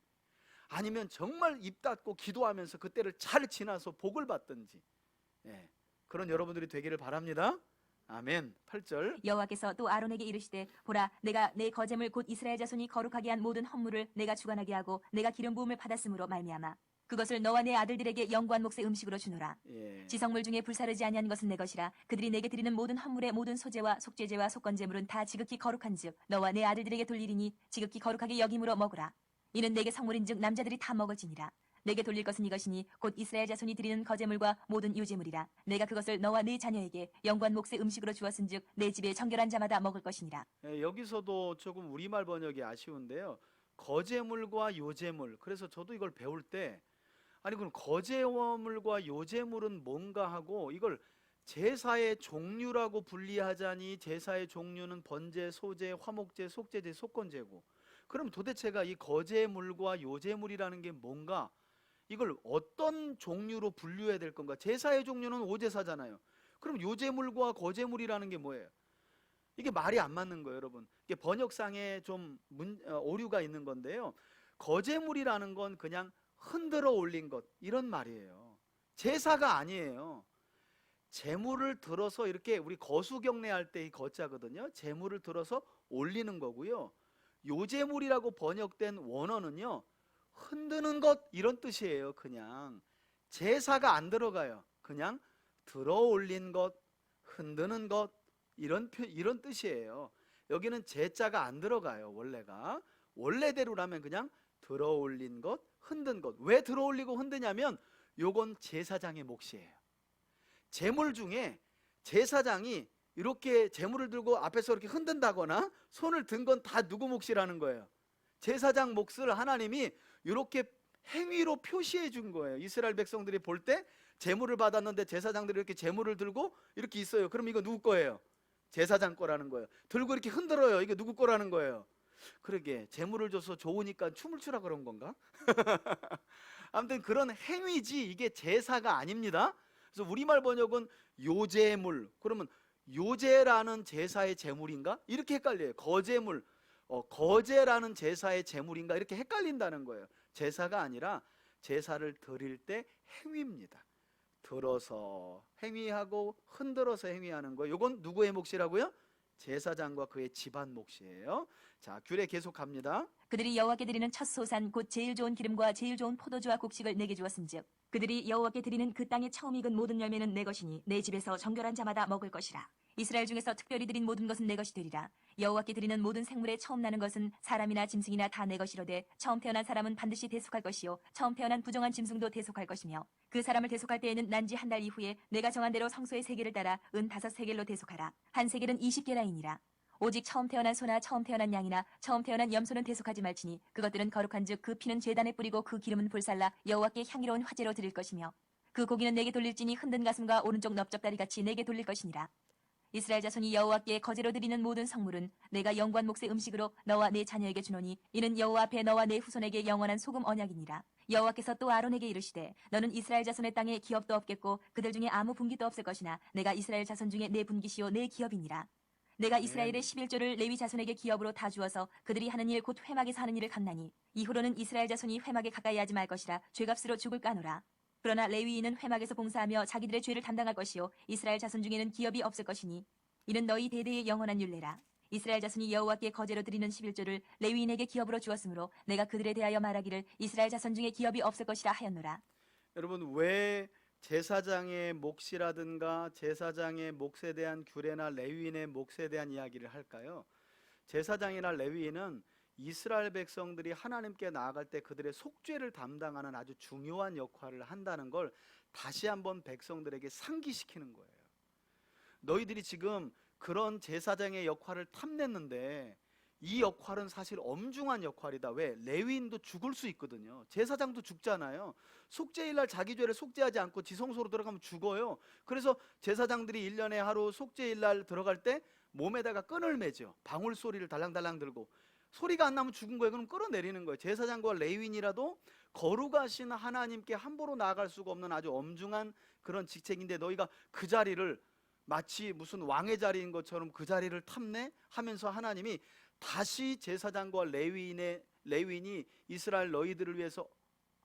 아니면 정말 입 닫고 기도하면서 그때를 잘 지나서 복을 받든지. 그런 여러분들이 되기를 바랍니다. 아멘. 8절. 여호와께서 또 아론에게 이르시되 보라 내가 내 거제물 곧 이스라엘 자손이 거룩하게 한 모든 헌물을 내가 주관하게 하고 내가 기름 부음을 받았으므로 말미암아 그것을 너와 내 아들들에게 영구한 몫의 음식으로 주노라. 예. 지성물 중에 불사르지 아니한 것은 내 것이라. 그들이 내게 드리는 모든 헌물의 모든 소제와 속죄제와 속건제물은 다 지극히 거룩한즉 너와 내 아들들에게 돌리리니 지극히 거룩하게 여김으로 먹으라. 이는 내게 성물인즉 남자들이 다 먹을지니라. 내게 돌릴 것은 이것이니 곧 이스라엘 자손이 드리는 거제물과 모든 유제물이라. 내가 그것을 너와 네 자녀에게 영구한 몫의 음식으로 주었은즉 내 집에 정결한 자마다 먹을 것이니라. 예, 여기서도 조금 우리말 번역이 아쉬운데요. 거제물과 요제물. 그래서 저도 이걸 배울 때 아니 그럼 거제물과 요제물은 뭔가 하고 이걸 제사의 종류라고 분리하자니 제사의 종류는 번제, 소제, 화목제, 속제제, 속건제고 그럼 도대체가 이 거제물과 요제물이라는 게 뭔가 이걸 어떤 종류로 분류해야 될 건가? 제사의 종류는 오제사잖아요. 그럼 요제물과 거제물이라는 게 뭐예요? 이게 말이 안 맞는 거예요, 여러분. 이게 번역상에 좀 오류가 있는 건데요. 거제물이라는 건 그냥 흔들어 올린 것 이런 말이에요. 제사가 아니에요. 제물을 들어서 이렇게 우리 거수경례할 때 이 거자거든요. 제물을 들어서 올리는 거고요. 요제물이라고 번역된 원어는요. 흔드는 것 이런 뜻이에요. 그냥 제사가 안 들어가요. 그냥 들어 올린 것, 흔드는 것 이런 뜻이에요. 여기는 제자가 안 들어가요. 원래가 원래대로라면 그냥 들어 올린 것, 흔든 것. 왜 들어 올리고 흔드냐면 요건 제사장의 몫이에요. 제물 중에 제사장이 이렇게 제물을 들고 앞에서 이렇게 흔든다거나 손을 든 건 다 누구 몫이라는 거예요? 제사장 몫을 하나님이 이렇게 행위로 표시해 준 거예요. 이스라엘 백성들이 볼 때 제물을 받았는데 제사장들이 이렇게 제물을 들고 이렇게 있어요. 그럼 이거 누구 거예요? 제사장 거라는 거예요. 들고 이렇게 흔들어요. 이게 누구 거라는 거예요? 그러게 제물을 줘서 좋으니까 춤을 추라 그런 건가? 아무튼 그런 행위지 이게 제사가 아닙니다. 그래서 우리말 번역은 요제물 그러면 요제라는 제사의 제물인가? 이렇게 헷갈려요. 거제물 거제라는 제사의 제물인가? 이렇게 헷갈린다는 거예요. 제사가 아니라 제사를 드릴 때 행위입니다. 들어서 행위하고 흔들어서 행위하는 거예요. 이건 누구의 몫이라고요? 제사장과 그의 집안 몫이에요. 자, 규례 계속 갑니다. 그들이 여호와께 드리는 첫 소산 곧 제일 좋은 기름과 제일 좋은 포도주와 곡식을 내게 주었은즉 그들이 여호와께 드리는 그 땅의 처음 익은 모든 열매는 내 것이니 내 집에서 정결한 자마다 먹을 것이라. 이스라엘 중에서 특별히 드린 모든 것은 내 것이 되리라. 여호와께 드리는 모든 생물에 처음 나는 것은 사람이나 짐승이나 다 내 것이로되 처음 태어난 사람은 반드시 대속할 것이요 처음 태어난 부정한 짐승도 대속할 것이며 그 사람을 대속할 때에는 난지 한 달 이후에 내가 정한 대로 성소의 세겔을 따라 은 5세겔로 대속하라. 한 세겔은 20게라이니라. 오직 처음 태어난 소나 처음 태어난 양이나 처음 태어난 염소는 대속하지 말지니 그것들은 거룩한즉 그 피는 제단에 뿌리고 그 기름은 불살라 여호와께 향기로운 화제로 드릴 것이며 그 고기는 내게 돌릴지니 흔든 가슴과 오른쪽 넓적다리 같이 내게 돌릴 것이니라. 이스라엘 자손이 여호와께 거제로 드리는 모든 성물은 내가 영구한 몫의 음식으로 너와 네 자녀에게 주노니 이는 여호와 앞에 너와 네 후손에게 영원한 소금 언약이니라. 여호와께서 또 아론에게 이르시되 너는 이스라엘 자손의 땅에 기업도 없겠고 그들 중에 아무 분기도 없을 것이나 내가 이스라엘 자손 중에 내 분기시요 내 기업이니라. 내가 이스라엘의 11조를 레위 자손에게 기업으로 다 주어서 그들이 하는 일 곧 회막에서 하는 일을 갚나니 이후로는 이스라엘 자손이 회막에 가까이 하지 말 것이라 죄값으로 죽을 까노라. 그러나 레위인은 회막에서 봉사하며 자기들의 죄를 담당할 것이요 이스라엘 자손 중에는 기업이 없을 것이니 이는 너희 대대의 영원한 율례라. 이스라엘 자손이 여호와께 거제로 드리는 11조를 레위인에게 기업으로 주었으므로 내가 그들에 대하여 말하기를 이스라엘 자손 중에 기업이 없을 것이라 하였노라. 여러분 왜 제사장의 몫이라든가 제사장의 몫에 대한 규례나 레위인의 몫에 대한 이야기를 할까요? 제사장이나 레위인은 이스라엘 백성들이 하나님께 나아갈 때 그들의 속죄를 담당하는 아주 중요한 역할을 한다는 걸 다시 한번 백성들에게 상기시키는 거예요. 너희들이 지금 그런 제사장의 역할을 탐냈는데 이 역할은 사실 엄중한 역할이다. 왜? 레위인도 죽을 수 있거든요. 제사장도 죽잖아요. 속죄일날 자기 죄를 속죄하지 않고 지성소로 들어가면 죽어요. 그래서 제사장들이 1년에 하루 속죄일날 들어갈 때 몸에다가 끈을 매죠. 방울 소리를 달랑달랑 들고 소리가 안 나면 죽은 거예요. 그럼 끌어내리는 거예요. 제사장과 레위인이라도 거룩하신 하나님께 함부로 나아갈 수가 없는 아주 엄중한 그런 직책인데 너희가 그 자리를 마치 무슨 왕의 자리인 것처럼 그 자리를 탐내 하면서 하나님이 다시 제사장과 레위인이 이스라엘 너희들을 위해서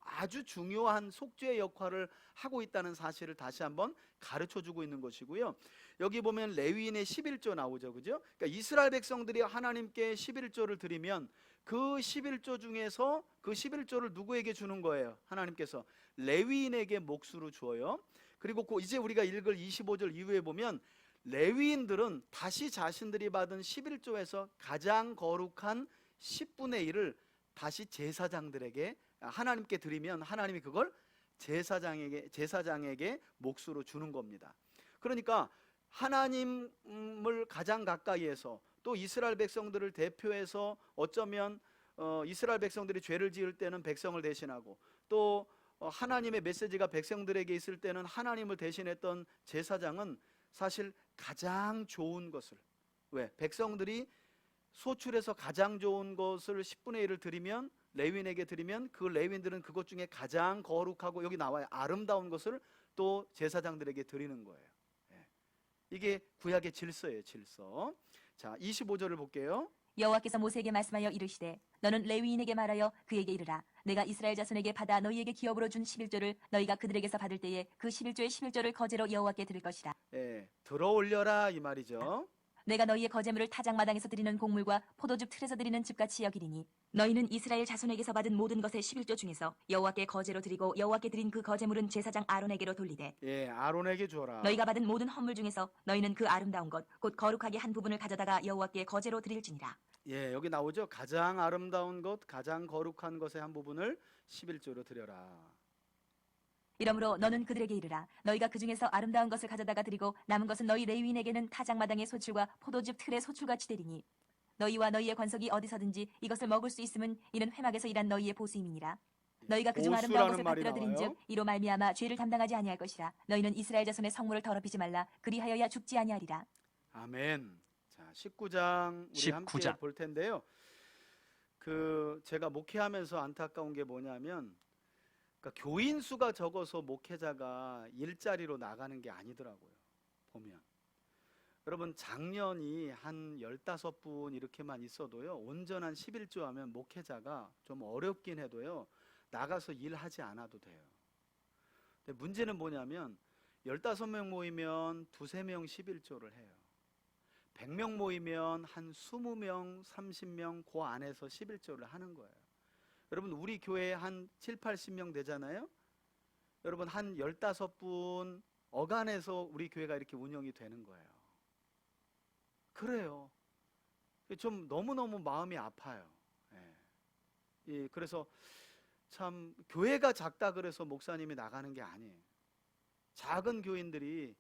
아주 중요한 속죄의 역할을 하고 있다는 사실을 다시 한번 가르쳐주고 있는 것이고요. 여기 보면 레위인의 11조 나오죠, 그죠? 그러니까 이스라엘 백성들이 하나님께 11조를 드리면 그 11조 중에서 그 11조를 누구에게 주는 거예요? 하나님께서 레위인에게 몫으로 주어요. 그리고 이제 우리가 읽을 25절 이후에 보면 레위인들은 다시 자신들이 받은 11조에서 가장 거룩한 10분의 1을 다시 제사장들에게 하나님께 드리면 하나님이 그걸 제사장에게 몫으로 주는 겁니다. 그러니까 하나님을 가장 가까이에서 또 이스라엘 백성들을 대표해서 어쩌면 이스라엘 백성들이 죄를 지을 때는 백성을 대신하고 또 하나님의 메시지가 백성들에게 있을 때는 하나님을 대신했던 제사장은 사실 가장 좋은 것을, 왜? 백성들이 소출해서 가장 좋은 것을 10분의 1을 드리면, 레위인에게 드리면 그 레위인들은 그것 중에 가장 거룩하고, 여기 나와요, 아름다운 것을 또 제사장들에게 드리는 거예요. 이게 구약의 질서예요, 질서. 자, 25절을 볼게요. 여호와께서 모세에게 말씀하여 이르시되 너는 레위인에게 말하여 그에게 이르라. 내가 이스라엘 자손에게 받아 너희에게 기업으로 준 11조를 너희가 그들에게서 받을 때에 그 11조의 11조를 거제로 여호와께 드릴 것이라. 들어올려라 이 말이죠. 내가 너희의 거제물을 타작마당에서 드리는 곡물과 포도즙 틀에서 드리는 즙같이 여기리니 너희는 이스라엘 자손에게서 받은 모든 것의 11조 중에서 여호와께 거제로 드리고 여호와께 드린 그 거제물은 제사장 아론에게로 돌리되 아론에게 주어라. 너희가 받은 모든 헌물 중에서 너희는 그 아름다운 것 곧 거룩하게 한 부분을 가져다가 여호와께 거제로 드릴지니라. 여기 나오죠. 가장 아름다운 것, 가장 거룩한 것의 한 부분을 11조로 드려라. 이러므로 너는 그들에게 이르라. 너희가 그 중에서 아름다운 것을 가져다가 드리고 남은 것은 너희 레위인에게는 타작마당의 소출과 포도즙 틀의 소출같이 되리니 너희와 너희의 관속이 어디서든지 이것을 먹을 수 있음은 이는 회막에서 일한 너희의 보수임이니라. 너희가 그중 아름다운 것을 받들어 드린즉 이로 말미암아 죄를 담당하지 아니할 것이라. 너희는 이스라엘 자손의 성물을 더럽히지 말라. 그리하여야 죽지 아니하리라. 아멘. 자, 19장 우리 함께 볼 텐데요. 제가 목회하면서 안타까운 게 뭐냐면, 그러니까 교인 수가 적어서 목회자가 일자리로 나가는 게 아니더라고요. 보면 여러분, 작년이 한 15분 이렇게만 있어도요, 온전한 11조 하면 목회자가 좀 어렵긴 해도요, 나가서 일하지 않아도 돼요. 근데 문제는 뭐냐면 15명 모이면 2-3명 11조를 해요. 100명 모이면 한 20명, 30명 그 안에서 11조를 하는 거예요. 여러분, 우리 교회에 한 7-80명 되잖아요. 여러분, 한 15분 어간해서 우리 교회가 이렇게 운영이 되는 거예요. 그래요. 좀 너무너무 마음이 아파요. 그래서 참 교회가 작다 그래서 목사님이 나가는 게 아니에요. 작은 교인들이,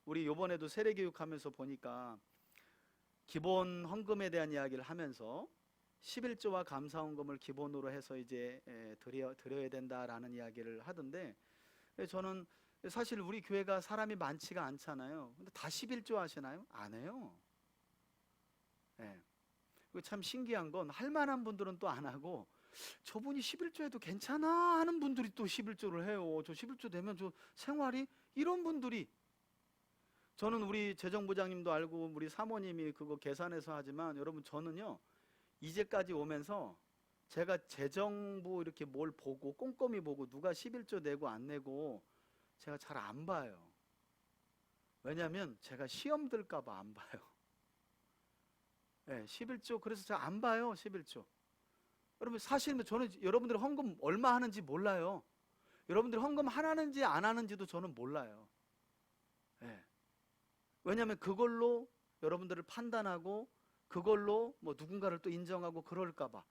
우리 요번에도 세례교육하면서 보니까 기본 헌금에 대한 이야기를 하면서 11조와 감사헌금을 기본으로 해서 이제 드려야 된다라는 이야기를 하던데, 저는 사실 우리 교회가 사람이 많지가 않잖아요. 근데 다 11조 하시나요? 안 해요. 참 신기한 건 할 만한 분들은 또 안 하고, 저분이 11조 해도 괜찮아 하는 분들이 또 11조를 해요. 저 11조 되면 저 생활이, 이런 분들이. 저는 우리 재정부장님도 알고 우리 사모님이 그거 계산해서 하지만, 여러분, 저는요 이제까지 오면서 제가 재정부 이렇게 뭘 보고 꼼꼼히 보고 누가 11조 내고 안 내고 제가 잘 안 봐요. 왜냐하면 제가 시험 들까 봐 안 봐요. 11조, 그래서 제가 안 봐요. 11조. 여러분, 사실 저는 여러분들 헌금 얼마 하는지 몰라요. 여러분들 헌금 하는지 안 하는지도 저는 몰라요. 왜냐하면 그걸로 여러분들을 판단하고 그걸로 뭐 누군가를 또 인정하고 그럴까 봐.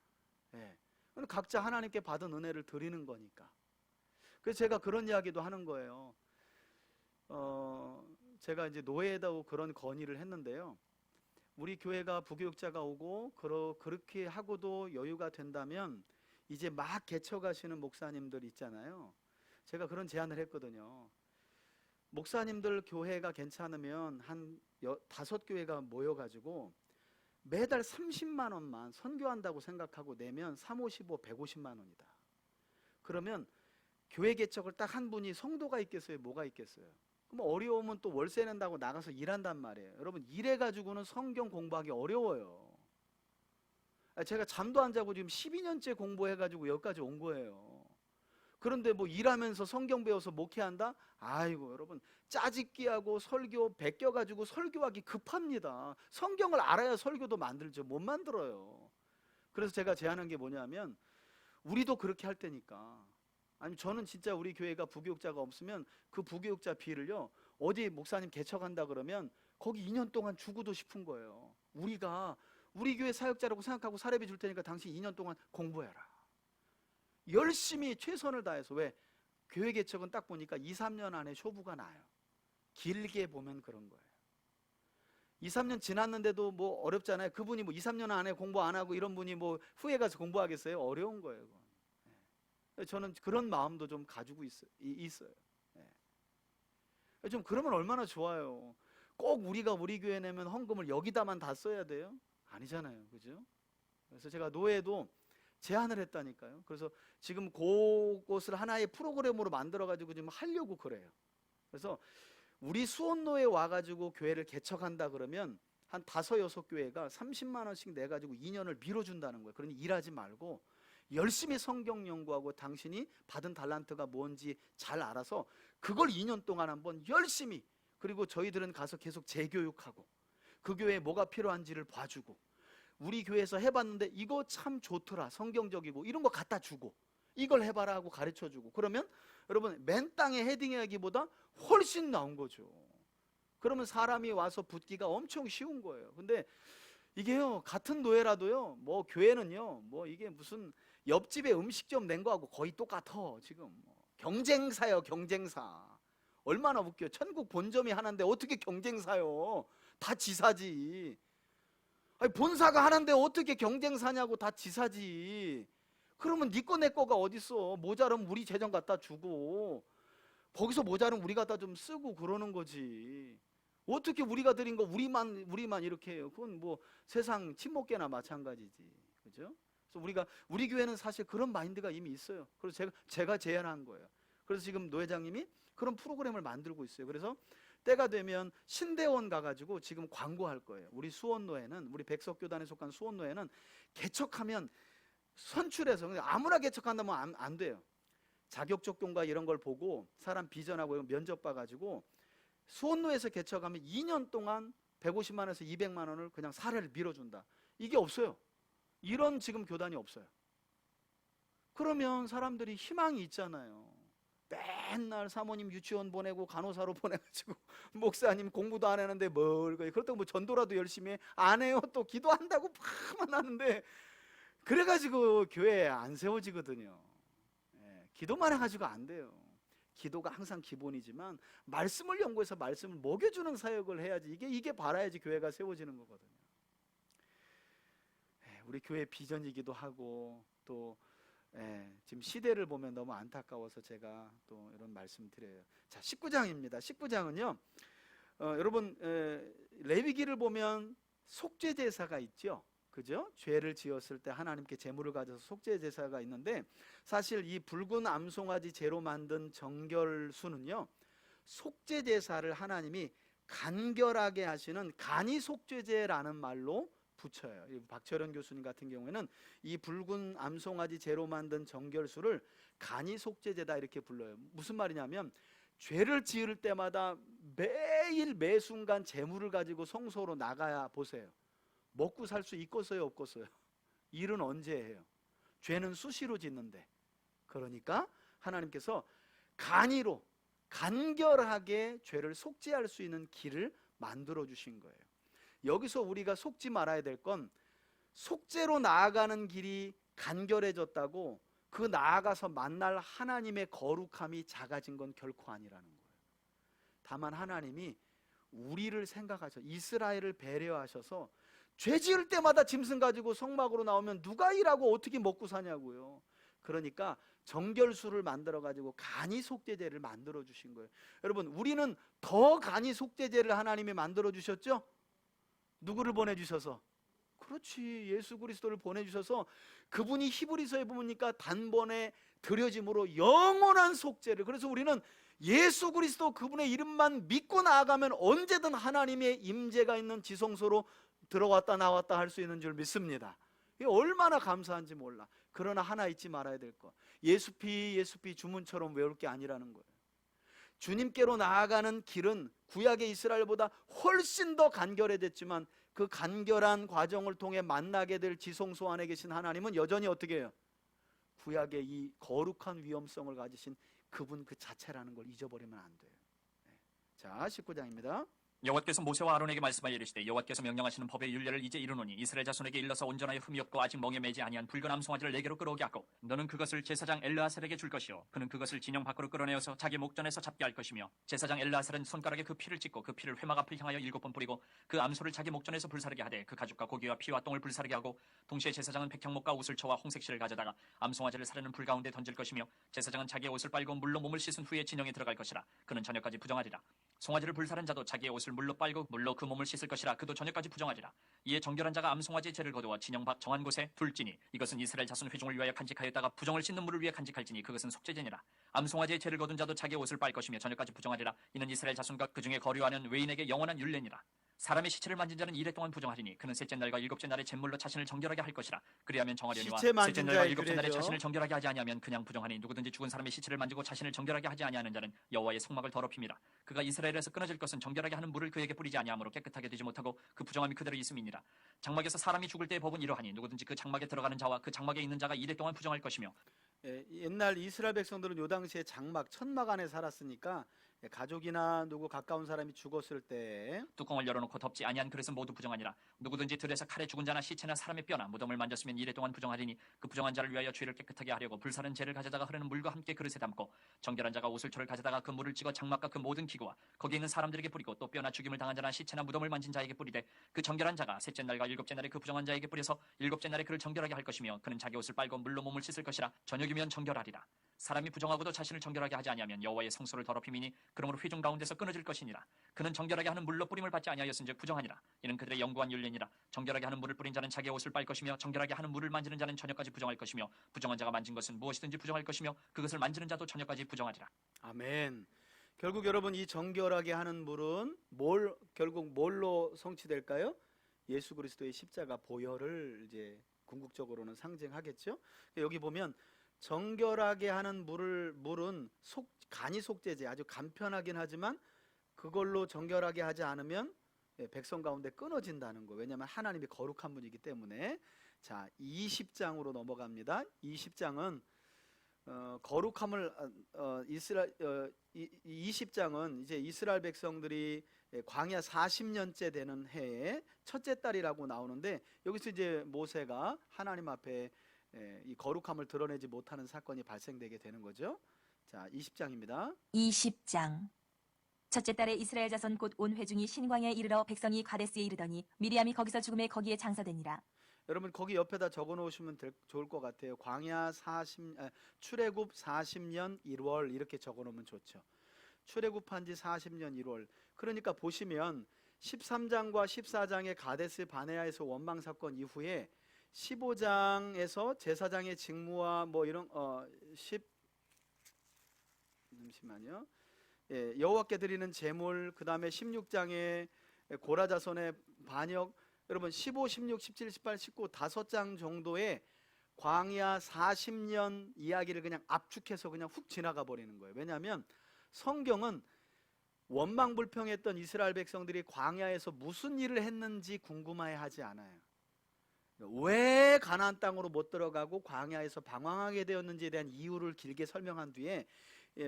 각자 하나님께 받은 은혜를 드리는 거니까. 그래서 제가 그런 이야기도 하는 거예요. 제가 이제 노예에다고 그런 건의를 했는데요. 우리 교회가 부교육자가 오고 그렇게 하고도 여유가 된다면 이제 막 개척하시는 목사님들 있잖아요. 제가 그런 제안을 했거든요. 목사님들 교회가 괜찮으면 한 5교회가 모여가지고 매달 30만 원만 선교한다고 생각하고 내면 3, 55, 150만 원이다. 그러면 교회 개척을 딱 한 분이 성도가 있겠어요? 뭐가 있겠어요? 그럼 어려우면 또 월세 낸다고 나가서 일한단 말이에요. 여러분, 일해가지고는 성경 공부하기 어려워요. 제가 잠도 안 자고 지금 12년째 공부해가지고 여기까지 온 거예요. 그런데 뭐 일하면서 성경 배워서 목회한다? 아이고 여러분, 짜집기하고 설교 베껴가지고 설교하기 급합니다. 성경을 알아야 설교도 만들죠. 못 만들어요. 그래서 제가 제안한 게 뭐냐면, 우리도 그렇게 할 테니까, 아니 저는 진짜 우리 교회가 부교육자가 없으면 그 부교육자 비를요, 어디 목사님 개척한다 그러면 거기 2년 동안 주고도 싶은 거예요. 우리가 우리 교회 사역자라고 생각하고 사례비 줄 테니까 당신 2년 동안 공부해라. 열심히 최선을 다해서. 왜? 교회 개척은 딱 보니까 2, 3년 안에 쇼부가 나요. 길게 보면 그런 거예요. 2, 3년 지났는데도 뭐 어렵잖아요. 그분이 뭐 2, 3년 안에 공부 안 하고 이런 분이 뭐 후에 가서 공부하겠어요? 어려운 거예요, 그건. 저는 그런 마음도 좀 가지고 있어요. 좀 그러면 얼마나 좋아요. 꼭 우리가 우리 교회 내면 헌금을 여기다만 다 써야 돼요? 아니잖아요, 그죠? 그래서 제가 노예도 제안을 했다니까요. 그래서 지금 그것을 하나의 프로그램으로 만들어가지고 지금 하려고 그래요. 그래서 우리 수원노에 와가지고 교회를 개척한다 그러면 한 5, 6교회가 30만 원씩 내가지고 2년을 밀어준다는 거예요. 그러니 일하지 말고 열심히 성경 연구하고 당신이 받은 달란트가 뭔지 잘 알아서 그걸 2년 동안 한번 열심히, 그리고 저희들은 가서 계속 재교육하고 그 교회에 뭐가 필요한지를 봐주고, 우리 교회에서 해봤는데 이거 참 좋더라, 성경적이고 이런 거 갖다 주고 이걸 해봐라 하고 가르쳐주고, 그러면 여러분 맨 땅에 헤딩하기보다 훨씬 나은 거죠. 그러면 사람이 와서 붙기가 엄청 쉬운 거예요. 근데 이게요, 같은 노예라도요, 뭐 교회는요, 뭐 이게 무슨 옆집에 음식점 낸 거하고 거의 똑같아. 지금 경쟁사요, 경쟁사. 얼마나 웃겨. 천국 본점이 하나인데 어떻게 경쟁사요? 다 지사지. 아니, 본사가 하나인데 어떻게 경쟁사냐고. 다 지사지. 그러면 네 거 내 거가 어딨어. 모자르면 우리 재정 갖다 주고, 거기서 모자르면 우리 갖다 좀 쓰고 그러는 거지. 어떻게 우리가 드린 거 우리만 이렇게 해요. 그건 뭐 세상 친목계나 마찬가지지. 그죠? 그래서 우리 교회는 사실 그런 마인드가 이미 있어요. 그래서 제가 제안한 거예요. 그래서 지금 노회장님이 그런 프로그램을 만들고 있어요. 그래서 때가 되면 신대원 가가지고 지금 광고할 거예요. 우리 수원노회는, 우리 백석교단에 속한 수원노회는 개척하면 선출해서, 아무나 개척한다면 안 돼요. 자격 조건과 이런 걸 보고 사람 비전하고 면접 봐가지고 수원노에서 개척하면 2년 동안 150만 원에서 200만 원을 그냥 사례를 밀어준다. 이게 없어요. 이런 지금 교단이 없어요. 그러면 사람들이 희망이 있잖아요. 맨날 사모님 유치원 보내고 간호사로 보내가지고 목사님 공부도 안 하는데 뭘, 그렇다고 뭐 전도라도 열심히 해? 안 해요. 또 기도한다고 막만 하는데, 그래가지고 교회에 안 세워지거든요. 기도만 해가지고 안 돼요. 기도가 항상 기본이지만 말씀을 연구해서 말씀을 먹여주는 사역을 해야지, 이게 바라야지 교회가 세워지는 거거든요. 우리 교회 비전이기도 하고, 또 지금 시대를 보면 너무 안타까워서 제가 또 이런 말씀 드려요. 자, 19장입니다. 19장은요, 여러분 레위기를 보면 속죄 제사가 있죠. 그죠? 죄를 지었을 때 하나님께 제물을 가져서 속죄 제사가 있는데, 사실 이 붉은 암송아지 재로 만든 정결수는요, 속죄 제사를 하나님이 간결하게 하시는 간이 속죄제라는 말로 붙여요. 박철현 교수님 같은 경우에는 이 붉은 암송아지 재로 만든 정결수를 간이 속죄제다 이렇게 불러요. 무슨 말이냐면, 죄를 지을 때마다 매일 매순간 제물을 가지고 성소로 나가야, 보세요, 먹고 살 수 있겠어요, 없겠어요? 일은 언제 해요? 죄는 수시로 짓는데. 그러니까 하나님께서 간이로 간결하게 죄를 속죄할 수 있는 길을 만들어 주신 거예요. 여기서 우리가 속지 말아야 될 건, 속죄로 나아가는 길이 간결해졌다고 그 나아가서 만날 하나님의 거룩함이 작아진 건 결코 아니라는 거예요. 다만 하나님이 우리를 생각하셔, 이스라엘을 배려하셔서 죄 지을 때마다 짐승 가지고 성막으로 나오면 누가 일하고 어떻게 먹고 사냐고요. 그러니까 정결수를 만들어 가지고 간이 속죄제를 만들어 주신 거예요. 여러분, 우리는 더 간이 속죄제를 하나님이 만들어 주셨죠? 누구를 보내주셔서? 그렇지, 예수 그리스도를 보내주셔서 그분이 히브리서에 보니까 단번에 드려짐으로 영원한 속죄를. 그래서 우리는 예수 그리스도 그분의 이름만 믿고 나아가면 언제든 하나님의 임재가 있는 지성소로 들어왔다 나왔다 할 수 있는 줄 믿습니다. 이게 얼마나 감사한지 몰라. 그러나 하나 잊지 말아야 될 거. 예수피 예수피 주문처럼 외울 게 아니라는 거예요. 주님께로 나아가는 길은 구약의 이스라엘보다 훨씬 더 간결해졌지만 그 간결한 과정을 통해 만나게 될 지성소 안에 계신 하나님은 여전히 어떻게 해요? 구약의 이 거룩한 위엄성을 가지신 그분 그 자체라는 걸 잊어버리면 안 돼요. 자, 19장입니다. 여호와께서 모세와 아론에게 말씀하여 이르시되 여호와께서 명령하시는 법의 율례를 이제 이루노니 이스라엘 자손에게 일러서 온전하여 흠이 없고 아직 멍에 매지 아니한 붉은 암송아지를 내게로 끌어오게 하고 너는 그것을 제사장 엘르아살에게 줄 것이요 그는 그것을 진영 밖으로 끌어내어서 자기 목전에서 잡게 할 것이며 제사장 엘르아살은 손가락에 그 피를 찍고 그 피를 회막 앞을 향하여 7번 뿌리고 그 암소를 자기 목전에서 불사르게 하되 그 가죽과 고기와 피와 똥을 불사르게 하고 동시에 제사장은 백향목과 우슬초와 홍색실을 가져다가 암송아지를 사르는 불 가운데 던질 것이며 제사장은 자기의 옷을 빨고 물로 몸을 씻은 후에 진영에 들어갈 것이라 그는 저녁까지 부정하리라. 송아지를 불사른 자도 자기의 옷을 물로 빨고 물로 그 몸을 씻을 것이라 그도 저녁까지 부정하리라. 이에 정결한 자가 암송아지의 죄를 거두어 진영 밖 정한 곳에 둘지니 이것은 이스라엘 자손 회중을 위하여 간직하였다가 부정을 씻는 물을 위해 간직할지니 그것은 속죄제니라. 암송아지의 죄를 거둔 자도 자기의 옷을 빨 것이며 저녁까지 부정하리라. 이는 이스라엘 자손과 그 중에 거류하는 외인에게 영원한 율례니라. 사람의 시체를 만진 자는 이래 동안 부정하리니 그는 셋째 날과 일곱째 날에 잿물로 자신을 정결하게 할 것이라. 그리하면 정하려니와 시체 만진 셋째 날과 자의 일곱째 날에 규례죠. 자신을 정결하게 하지 아니하면 그냥 부정하니 누구든지 죽은 사람의 시체를 만지고 자신을 정결하게 하지 아니하는 자는 여호와의 성막을 더럽힙니다. 그가 이스라엘에서 끊어질 것은 정결하게 하는 물을 그에게 뿌리지 아니하므로 깨끗하게 되지 못하고 그 부정함이 그대로 있음이니라. 장막에서 사람이 죽을 때의 법은 이러하니 누구든지 그 장막에 들어가는 자와 그 장막에 있는 자가 이래 동안 부정할 것이며. 옛날 이스라엘 백성들은 요 당시에 장막, 천막 안에 살았으니까 가족이나 누구 가까운 사람이 죽었을 때 뚜껑을 열어놓고 덮지 아니한 그릇은 모두 부정하니라. 누구든지 들에서 칼에 죽은 자나 시체나 사람의 뼈나 무덤을 만졌으면 이래 동안 부정하리니 그 부정한 자를 위하여 죄를 깨끗하게 하려고 불사른 재를 가져다가 흐르는 물과 함께 그릇에 담고 정결한 자가 오슬초를 가져다가 그 물을 찍어 장막과 그 모든 기구와 거기 있는 사람들에게 뿌리고 또 뼈나 죽임을 당한 자나 시체나 무덤을 만진 자에게 뿌리되 그 정결한 자가 셋째 날과 일곱째 날에 그 부정한 자에게 뿌려서 일곱째 날에 그를 정결하게 할 것이며 그는 자기 옷을 빨고 물로 몸을 씻을 것이라. 저녁이면 정결하리라. 사람이 부정하고도 자신을 정결하게 하지 아니하면 여호와의 성소를 더럽힘이니 그러므로 회중 가운데서 끊어질 것이니라. 그는 정결하게 하는 물로 뿌림을 받지 아니하였은즉 부정하니라. 이는 그들의 영구한 율례니라. 정결하게 하는 물을 뿌린 자는 자기의 옷을 빨 것이며 정결하게 하는 물을 만지는 자는 저녁까지 부정할 것이며 부정한 자가 만진 것은 무엇이든지 부정할 것이며 그것을 만지는 자도 저녁까지 부정하리라. 아멘. 결국 여러분 이 정결하게 하는 물은 결국 뭘로 성취될까요? 예수 그리스도의 십자가 보혈을 이제 궁극적으로는 상징하겠죠. 여기 보면 정결하게 하는 물은 간이 속죄제, 아주 간편하긴 하지만 그걸로 정결하게 하지 않으면 백성 가운데 끊어진다는 거. 왜냐하면 하나님이 거룩한 분이기 때문에. 자, 20장으로 넘어갑니다. 20장은 거룩함을 20장은 이제 이스라엘 백성들이 광야 40년째 되는 해에 첫째 달이라고 나오는데 여기서 이제 모세가 하나님 앞에 이 거룩함을 드러내지 못하는 사건이 발생되게 되는 거죠. 자, 20장입니다. 20장. 첫째 달에 이스라엘 자손 곧 온 회중이 신광야에 이르러 백성이 가데스에 이르더니 미리암이 거기서 죽음에 거기에 장사되니라. 여러분 거기 옆에다 적어 놓으시면 좋을 것 같아요. 출애굽 40년 1월 이렇게 적어 놓으면 좋죠. 출애굽한 지 40년 1월. 그러니까 보시면 13장과 14장의 가데스 바네아에서 원망 사건 이후에 15장에서 제사장의 직무와 뭐 이런 잠시만요. 여호와께 드리는 제물, 그다음에 16장에 고라 자손의 반역. 여러분 15, 16, 17, 18, 19 5장 정도의 광야 40년 이야기를 그냥 압축해서 그냥 훅 지나가 버리는 거예요. 왜냐하면 성경은 원망불평했던 이스라엘 백성들이 광야에서 무슨 일을 했는지 궁금해하지 않아요. 왜 가나안 땅으로 못 들어가고 광야에서 방황하게 되었는지에 대한 이유를 길게 설명한 뒤에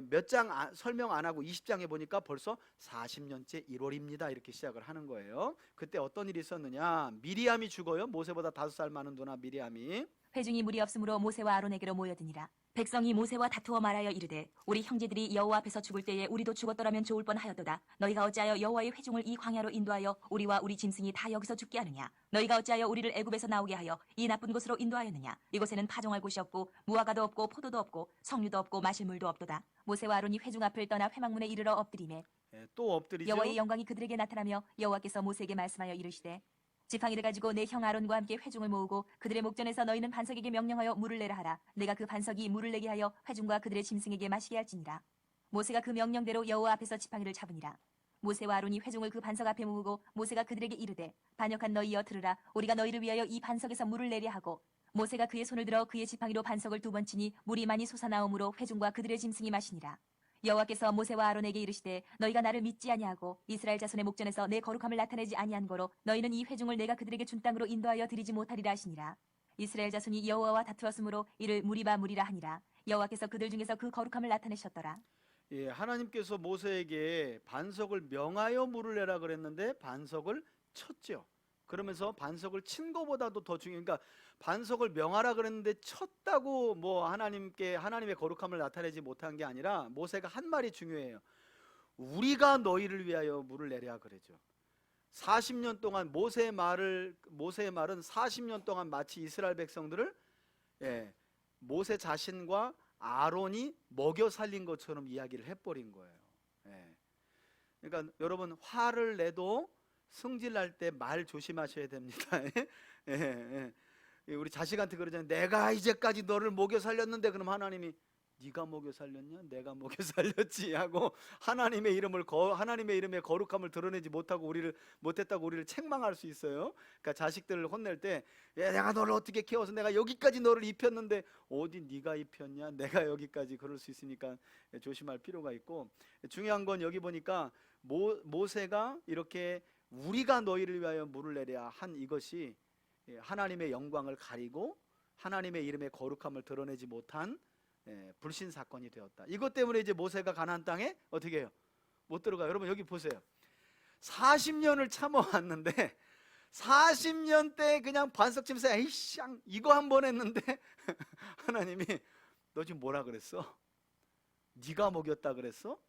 몇 장 설명 안 하고 20장에 보니까 벌써 40년째 1월입니다 이렇게 시작을 하는 거예요. 그때 어떤 일이 있었느냐. 미리암이 죽어요. 모세보다 5살 많은 누나 미리암이. 회중이 무리 없으므로 모세와 아론에게로 모여드니라. 백성이 모세와 다투어 말하여 이르되 우리 형제들이 여호와 앞에서 죽을 때에 우리도 죽었더라면 좋을 뻔하였도다. 너희가 어찌하여 여호와의 회중을 이 광야로 인도하여 우리와 우리 짐승이 다 여기서 죽게 하느냐. 너희가 어찌하여 우리를 애굽에서 나오게 하여 이 나쁜 곳으로 인도하였느냐. 이곳에는 파종할 곳이 없고 무화과도 없고 포도도 없고 석류도 없고 마실 물도 없도다. 모세와 아론이 회중 앞을 떠나 회막문에 이르러 엎드리매 또 엎드리죠. 여호와의 영광이 그들에게 나타나며 여호와께서 모세에게 말씀하여 이르시되 지팡이를 가지고 내 형 아론과 함께 회중을 모으고 그들의 목전에서 너희는 반석에게 명령하여 물을 내라 하라. 내가 그 반석이 물을 내게 하여 회중과 그들의 짐승에게 마시게 할지니라. 모세가 그 명령대로 여호와 앞에서 지팡이를 잡으니라. 모세와 아론이 회중을 그 반석 앞에 모으고 모세가 그들에게 이르되 반역한 너희여 들으라. 우리가 너희를 위하여 이 반석에서 물을 내려 하고 모세가 그의 손을 들어 그의 지팡이로 반석을 2번 치니 물이 많이 솟아나오므로 회중과 그들의 짐승이 마시니라. 여호와께서 모세와 아론에게 이르시되 너희가 나를 믿지 아니하고 이스라엘 자손의 목전에서 내 거룩함을 나타내지 아니한 거로 너희는 이 회중을 내가 그들에게 준 땅으로 인도하여 드리지 못하리라 하시니라. 이스라엘 자손이 여호와와 다투었으므로 이를 무리바 무리라 하니라. 여호와께서 그들 중에서 그 거룩함을 나타내셨더라. 예, 하나님께서 모세에게 반석을 명하여 물을 내라 그랬는데 반석을 쳤죠. 그러면서 반석을 친 거보다도 더 그러니까 반석을 명하라 그랬는데 쳤다고 뭐 하나님의 거룩함을 나타내지 못한 게 아니라 모세가 한 말이 중요해요. 우리가 너희를 위하여 물을 내랴 그러죠. 40년 동안 모세의 말은 40년 동안 마치 이스라엘 백성들을 모세 자신과 아론이 먹여 살린 것처럼 이야기를 해버린 거예요. 그러니까 여러분 화를 내도 승질날 때 말 조심하셔야 됩니다. 우리 자식한테 그러잖아요. 내가 이제까지 너를 먹여 살렸는데 그럼 하나님이 네가 먹여 살렸냐? 내가 먹여 살렸지 하고 하나님의 이름의 거룩함을 드러내지 못했다고 우리를 책망할 수 있어요. 그러니까 자식들을 혼낼 때 내가 너를 어떻게 키워서 내가 여기까지 너를 입혔는데 어디 네가 입혔냐? 내가 여기까지 그럴 수 있으니까 조심할 필요가 있고 중요한 건 여기 보니까 모세가 이렇게 우리가 너희를 위하여 물을 내랴 한 이것이 하나님의 영광을 가리고 하나님의 이름의 거룩함을 드러내지 못한 불신 사건이 되었다. 이것 때문에 이제 모세가 가나안 땅에 어떻게 해요? 못 들어가요. 여러분 여기 보세요. 40년을 참아왔는데 40년 때 그냥 반석 치면서 에이씨 이거 한 번 했는데 하나님이 너 지금 뭐라 그랬어? 네가 먹였다 그랬어?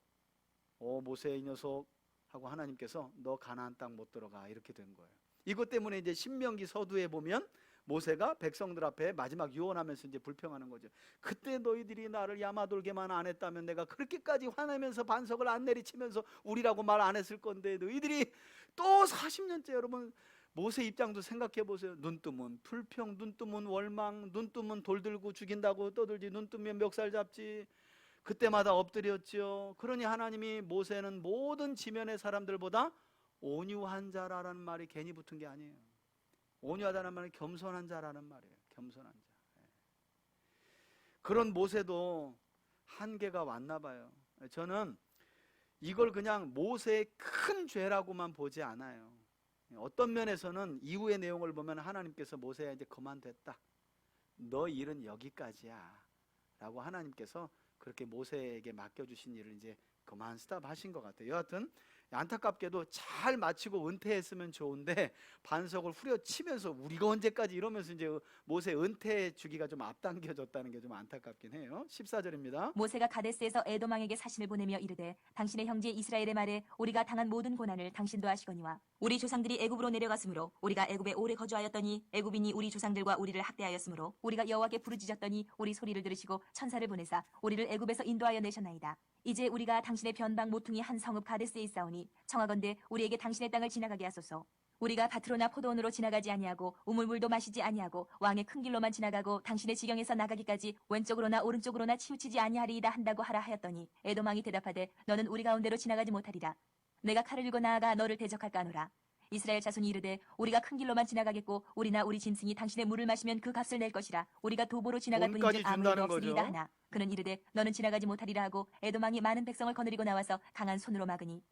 모세 이 녀석 하고 하나님께서 너 가나안 땅 못 들어가 이렇게 된 거예요. 이것 때문에 이제 신명기 서두에 보면 모세가 백성들 앞에 마지막 유언하면서 이제 불평하는 거죠. 그때 너희들이 나를 야마돌게만 안 했다면 내가 그렇게까지 화내면서 반석을 안 내리치면서 우리라고 말 안 했을 건데 너희들이 또 40년째 여러분 모세 입장도 생각해 보세요. 눈 뜨면 불평, 눈 뜨면 월망, 눈 뜨면 돌 들고 죽인다고 떠들지, 눈 뜨면 멱살 잡지. 그때마다 엎드렸죠. 그러니 하나님이 모세는 모든 지면의 사람들보다 온유한 자라는 말이 괜히 붙은 게 아니에요. 온유하다는 말은 겸손한 자라는 말이에요. 겸손한 자. 그런 모세도 한계가 왔나 봐요. 저는 이걸 그냥 모세의 큰 죄라고만 보지 않아요. 어떤 면에서는 이후의 내용을 보면 하나님께서 모세야 이제 그만됐다. 너 일은 여기까지야. 라고 하나님께서 그렇게 모세에게 맡겨주신 일을 이제 그만 스탑하신 것 같아요. 여하튼 안타깝게도 잘 마치고 은퇴했으면 좋은데 반석을 후려치면서 우리가 언제까지 이러면서 이제 모세 은퇴 주기가 좀 앞당겨졌다는 게 좀 안타깝긴 해요. 14절입니다. 모세가 가데스에서 에돔 왕에게 사신을 보내며 이르되 당신의 형제 이스라엘의 말에 우리가 당한 모든 고난을 당신도 아시거니와 우리 조상들이 애굽으로 내려갔으므로 우리가 애굽에 오래 거주하였더니 애굽인이 우리 조상들과 우리를 학대하였으므로 우리가 여호와께 부르짖었더니 우리 소리를 들으시고 천사를 보내사 우리를 애굽에서 인도하여 내셨나이다. 이제 우리가 당신의 변방 모퉁이 한 성읍 가데스에 있사오니 청하건대 우리에게 당신의 땅을 지나가게 하소서. 우리가 밭으로나 포도원으로 지나가지 아니하고 우물물도 마시지 아니하고 왕의 큰 길로만 지나가고 당신의 지경에서 나가기까지 왼쪽으로나 오른쪽으로나 치우치지 아니하리이다 한다고 하라 하였더니 에돔 왕이 대답하되 너는 우리 가운데로 지나가지 못하리라. 내가 칼을 들고 나아가 너를 대적할까 하노라. 이스라엘 자손이 이르되 우리가 큰 길로만 지나가겠고 우리나 우리 짐승이 당신의 물을 마시면 그 값을 낼 것이라. 우리가 도보로 지나갈 뿐인지 아무 일도 없으리이다 하나. 그는 이르되 너는 지나가지 못하리라 하고 에돔 왕이 많은 백성을 거느리고 나와서 강한 손으로 막으니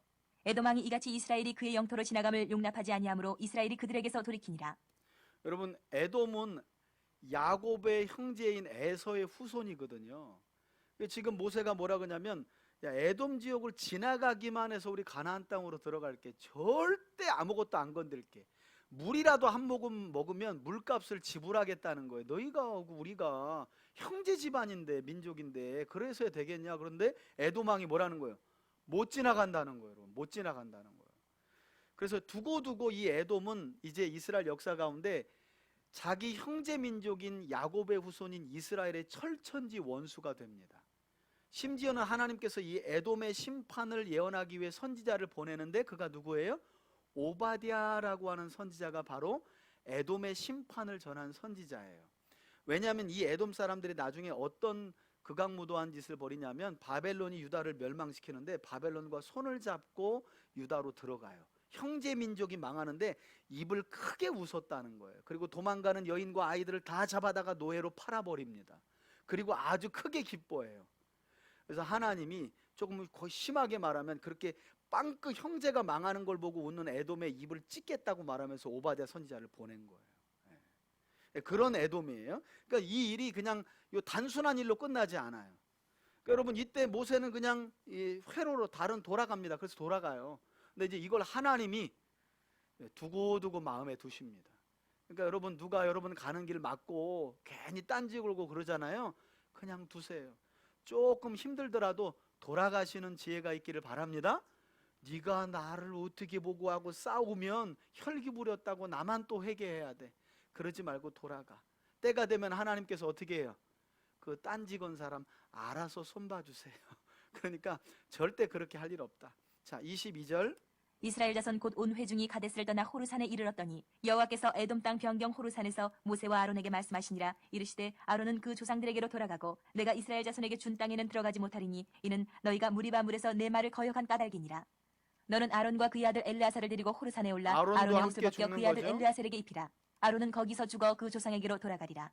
에돔 왕이 이같이 이스라엘이 그의 영토로 지나감을 용납하지 아니하므로 이스라엘이 그들에게서 돌이키니라. 여러분 에돔은 야곱의 형제인 에서의 후손이거든요. 지금 모세가 뭐라 그러냐면 야, 에돔 지역을 지나가기만 해서 우리 가나안 땅으로 들어갈게. 절대 아무것도 안 건들게. 물이라도 한 모금 먹으면 물값을 지불하겠다는 거예요. 너희가 하고 우리가 형제 집안인데 민족인데 그래서야 되겠냐. 그런데 에돔 왕이 뭐라는 거예요? 못 지나간다는 거예요. 못 지나간다는 거예요. 그래서 두고두고 이 에돔은 이제 이스라엘 역사 가운데 자기 형제 민족인 야곱의 후손인 이스라엘의 철천지 원수가 됩니다. 심지어는 하나님께서 이 에돔의 심판을 예언하기 위해 선지자를 보내는데 그가 누구예요? 오바댜라고 하는 선지자가 바로 에돔의 심판을 전한 선지자예요. 왜냐하면 이 에돔 사람들이 나중에 어떤 극악무도한 짓을 벌이냐면 바벨론이 유다를 멸망시키는데 바벨론과 손을 잡고 유다로 들어가요. 형제 민족이 망하는데 입을 크게 웃었다는 거예요. 그리고 도망가는 여인과 아이들을 다 잡아다가 노예로 팔아버립니다. 그리고 아주 크게 기뻐해요. 그래서 하나님이 조금 거의 심하게 말하면 그렇게 빵긋 형제가 망하는 걸 보고 웃는 에돔의 입을 찢겠다고 말하면서 오바댜 선지자를 보낸 거예요. 그런 에돔이에요. 그러니까 이 일이 그냥 요 단순한 일로 끝나지 않아요. 그러니까 여러분 이때 모세는 그냥 이 회로로 다른 돌아갑니다. 그래서 돌아가요. 근데 이제 이걸 하나님이 두고두고 마음에 두십니다. 그러니까 여러분 누가 여러분 가는 길 막고 괜히 딴지 걸고 그러잖아요. 그냥 두세요. 조금 힘들더라도 돌아가시는 지혜가 있기를 바랍니다. 네가 나를 어떻게 보고 하고 싸우면 혈기 부렸다고 나만 또 회개해야 돼. 그러지 말고 돌아가. 때가 되면 하나님께서 어떻게 해요? 그 딴지 건 사람 알아서 손봐주세요. 그러니까 절대 그렇게 할 일 없다. 자, 22절. 이스라엘 자손 곧 온 회중이 가데스를 떠나 호르산에 이르렀더니 여호와께서 에돔 땅 변경 호르산에서 모세와 아론에게 말씀하시니라. 이르시되 아론은 그 조상들에게로 돌아가고 내가 이스라엘 자손에게 준 땅에는 들어가지 못하리니 이는 너희가 무리바 물에서 내 말을 거역한 까닭이니라. 너는 아론과 그의 아들 엘르아사를 데리고 호르산에 올라 아론도 아론의 옷을 함께 벗겨 죽는 그의 아들 거죠? 엘르아살에게 입히라. 아론은 거기서 죽어 그 조상에게로 돌아가리라.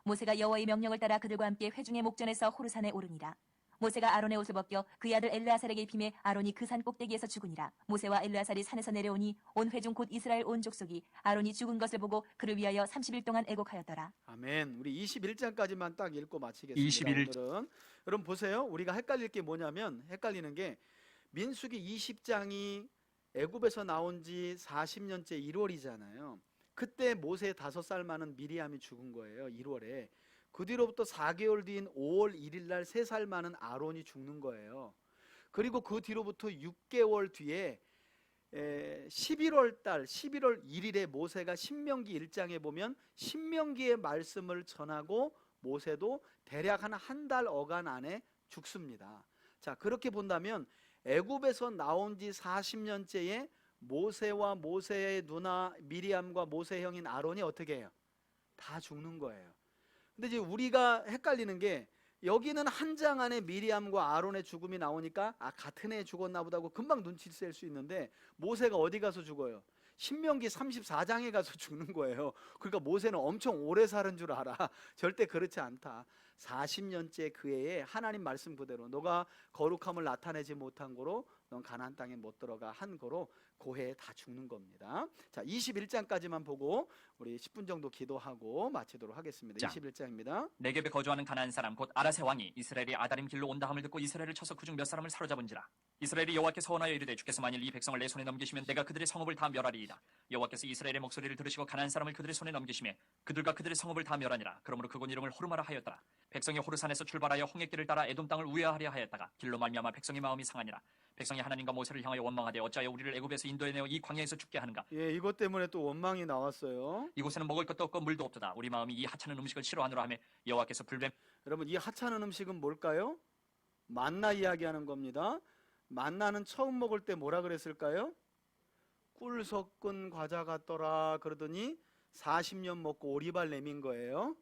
모세가 여호와의 명령을 따라 그들과 함께 회중의 목전에서 호르산에 오르니라. 모세가 아론의 옷을 벗겨 그의 아들 엘르아살에게 입히매 아론이 그 산 꼭대기에서 죽으니라. 모세와 엘르아살이 산에서 내려오니 온 회중 곧 이스라엘 온 족속이 아론이 죽은 것을 보고 그를 위하여 30일 동안 애곡하였더라. 아멘. 우리 21장까지만 딱 읽고 마치겠습니다. 21. 오늘은 여러분 보세요. 우리가 헷갈릴 게 뭐냐면 헷갈리는 게 민수기 20장이 애굽에서 나온 지 40년째 1월이잖아요. 그때 모세 5살 많은 미리암이 죽은 거예요. 1월에. 그 뒤로부터 4개월 뒤인 5월 1일 날 3살 많은 아론이 죽는 거예요. 그리고 그 뒤로부터 6개월 뒤에 11월 달 11월 1일에 모세가 신명기 1장에 보면 신명기의 말씀을 전하고 모세도 대략 한 달 어간 안에 죽습니다. 자, 그렇게 본다면 애굽에서 나온 지 40년째에 모세와 모세의 누나 미리암과 모세 형인 아론이 어떻게 해요? 다 죽는 거예요. 근데 이제 우리가 헷갈리는 게 여기는 한 장 안에 미리암과 아론의 죽음이 나오니까 아 같은 해 죽었나 보다 고 금방 눈치 챌 수 있는데 모세가 어디 가서 죽어요? 신명기 34장에 가서 죽는 거예요. 그러니까 모세는 엄청 오래 사는 줄 알아. 절대 그렇지 않다. 40년째 그 해에 하나님 말씀 그대로 너가 거룩함을 나타내지 못한 거로 넌 가나안 땅에 못 들어가 한 거로 그 해에 다 죽는 겁니다. 자, 21장까지만 보고 우리 10분 정도 기도하고 마치도록 하겠습니다. 자. 21장입니다. 네겝에 거주하는 가나안 사람 곧 아라세 왕이 이스라엘이 아다림 길로 온다 함을 듣고 이스라엘을 쳐서 그중 몇 사람을 사로잡은지라. 이스라엘이 여호와께서 언하여 이르되 주께서 만일 이 백성을 내 손에 넘기시면 내가 그들의 성읍을 다 멸하리이다. 여호와께서 이스라엘의 목소리를 들으시고 가나안 사람을 그들의 손에 넘기시매 그들과 그들의 성읍을 다 멸하니라. 그러므로 그곳 이름을 호르마라 하였더라. 백성이 호르산에서 출발하여 홍해길을 따라 에돔 땅을 우회하려 하였다가 길로 말미암아 백성의 마음이 상하니라. 백성이 하나님과 모세를 향하여 원망하되 어찌하여 우리를 애굽에서 인도해내어 이 광야에서 죽게 하는가. 예, 이것 때문에 또 원망이 나왔어요. 이곳에는 먹을 것도 없고 물도 없도다. 우리 마음이 이 하찮은 음식을 싫어하노라 하며 여호와께서 불뱀 여러분 이 하찮은 음식은 뭘까요? 만나 이야기하는 겁니다. 만나는 처음 먹을 때 뭐라 그랬을까요? 꿀 섞은 과자 같더라 그러더니 40년 먹고 오리발 내민 거예요.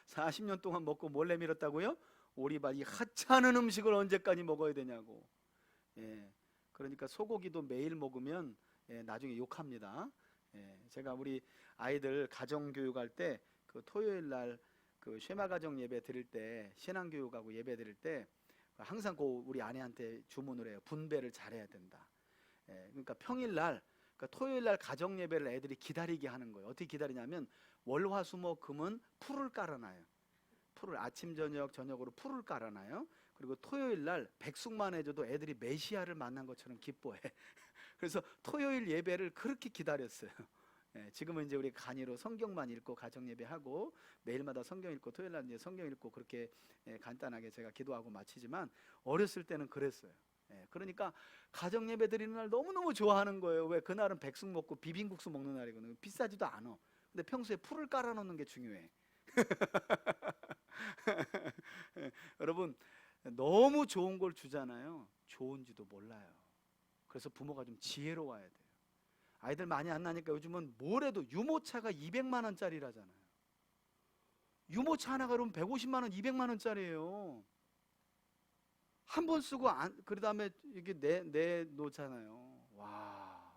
40년 동안 먹고 뭘 내밀었다고요? 오리발. 이 하찮은 음식을 언제까지 먹어야 되냐고. 예, 그러니까 소고기도 매일 먹으면 나중에 욕합니다. 제가 우리 아이들 가정교육할 때 그 토요일 날 그 쉐마 가정 예배 드릴 때 신앙교육하고 예배 드릴 때 항상 그 우리 아내한테 주문을 해요. 분배를 잘해야 된다. 그러니까 평일 날 그러니까 토요일 날 가정 예배를 애들이 기다리게 하는 거예요. 어떻게 기다리냐면 월화수목 금은 풀을 깔아놔요. 풀을 아침 저녁으로 풀을 깔아놔요. 그리고 토요일 날 백숙만 해줘도 애들이 메시아를 만난 것처럼 기뻐해. 그래서 토요일 예배를 그렇게 기다렸어요. 지금은 이제 우리 간이로 성경만 읽고 가정 예배하고 매일마다 성경 읽고 토요일 날 이제 성경 읽고 그렇게 간단하게 제가 기도하고 마치지만 어렸을 때는 그랬어요. 그러니까 가정 예배 드리는 날 너무너무 좋아하는 거예요. 왜? 그날은 백숙 먹고 비빔국수 먹는 날이거든요. 비싸지도 않아. 근데 평소에 풀을 깔아 놓는 게 중요해. 여러분 너무 좋은 걸 주잖아요. 좋은지도 몰라요. 그래서 부모가 좀 지혜로워야 돼요. 아이들 많이 안 나니까 요즘은 뭘 해도 유모차가 200만 원짜리라잖아요. 유모차 하나가 그러면 150만 원, 200만 원짜리예요. 한 번 쓰고 그 다음에 이게 내놓잖아요. 와.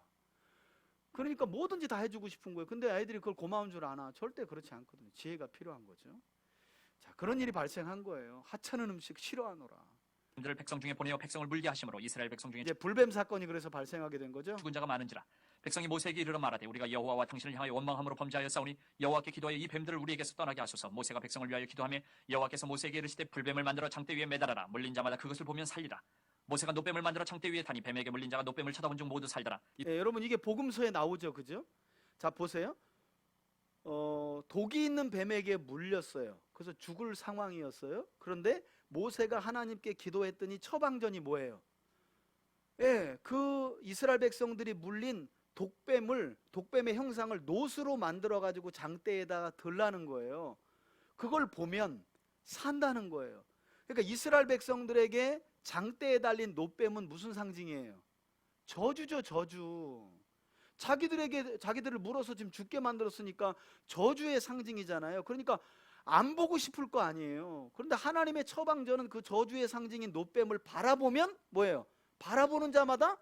그러니까 뭐든지 다 해주고 싶은 거예요. 근데 아이들이 그걸 고마운 줄 아나? 절대 그렇지 않거든요. 지혜가 필요한 거죠. 자, 그런 일이 발생한 거예요. 하찮은 음식 싫어하노라. 들을 백성 중에 보내어 백성을 물게 하심으로 이스라엘 백성 중에 이제 불뱀 사건이 그래서 발생하게 된 거죠. 죽은 자가 많은지라. 백성이 모세에게 이르러 말하되 우리가 여호와와 당신을 향하여 원망함으로 범죄하였사오니 여호와께 기도하여 이 뱀들을 우리에게서 떠나게 하소서. 모세가 백성을 위하여 기도하며 여호와께서 모세에게 이르시되 불뱀을 만들어 장대 위에 매달아라. 물린 자마다 그것을 보면 살리라. 모세가 노뱀을 만들어 장대 위에 타니 뱀에게 물린 자가 노뱀을 쳐다본 중 모두 살더라. 예, 여러분 이게 복음서에 나오죠, 그죠? 자 보세요. 독이 있는 뱀에게 물렸어요. 그래서 죽을 상황이었어요. 그런데 모세가 하나님께 기도했더니 처방전이 뭐예요? 예, 그 이스라엘 백성들이 물린 독뱀의 형상을 노스로 만들어 가지고 장대에다가 들라는 거예요. 그걸 보면 산다는 거예요. 그러니까 이스라엘 백성들에게 장대에 달린 노뱀은 무슨 상징이에요? 저주죠, 저주. 자기들을 물어서 지금 죽게 만들었으니까 저주의 상징이잖아요. 그러니까 안 보고 싶을 거 아니에요. 그런데 하나님의 처방전은 그 저주의 상징인 노뱀을 바라보면 뭐예요? 바라보는 자마다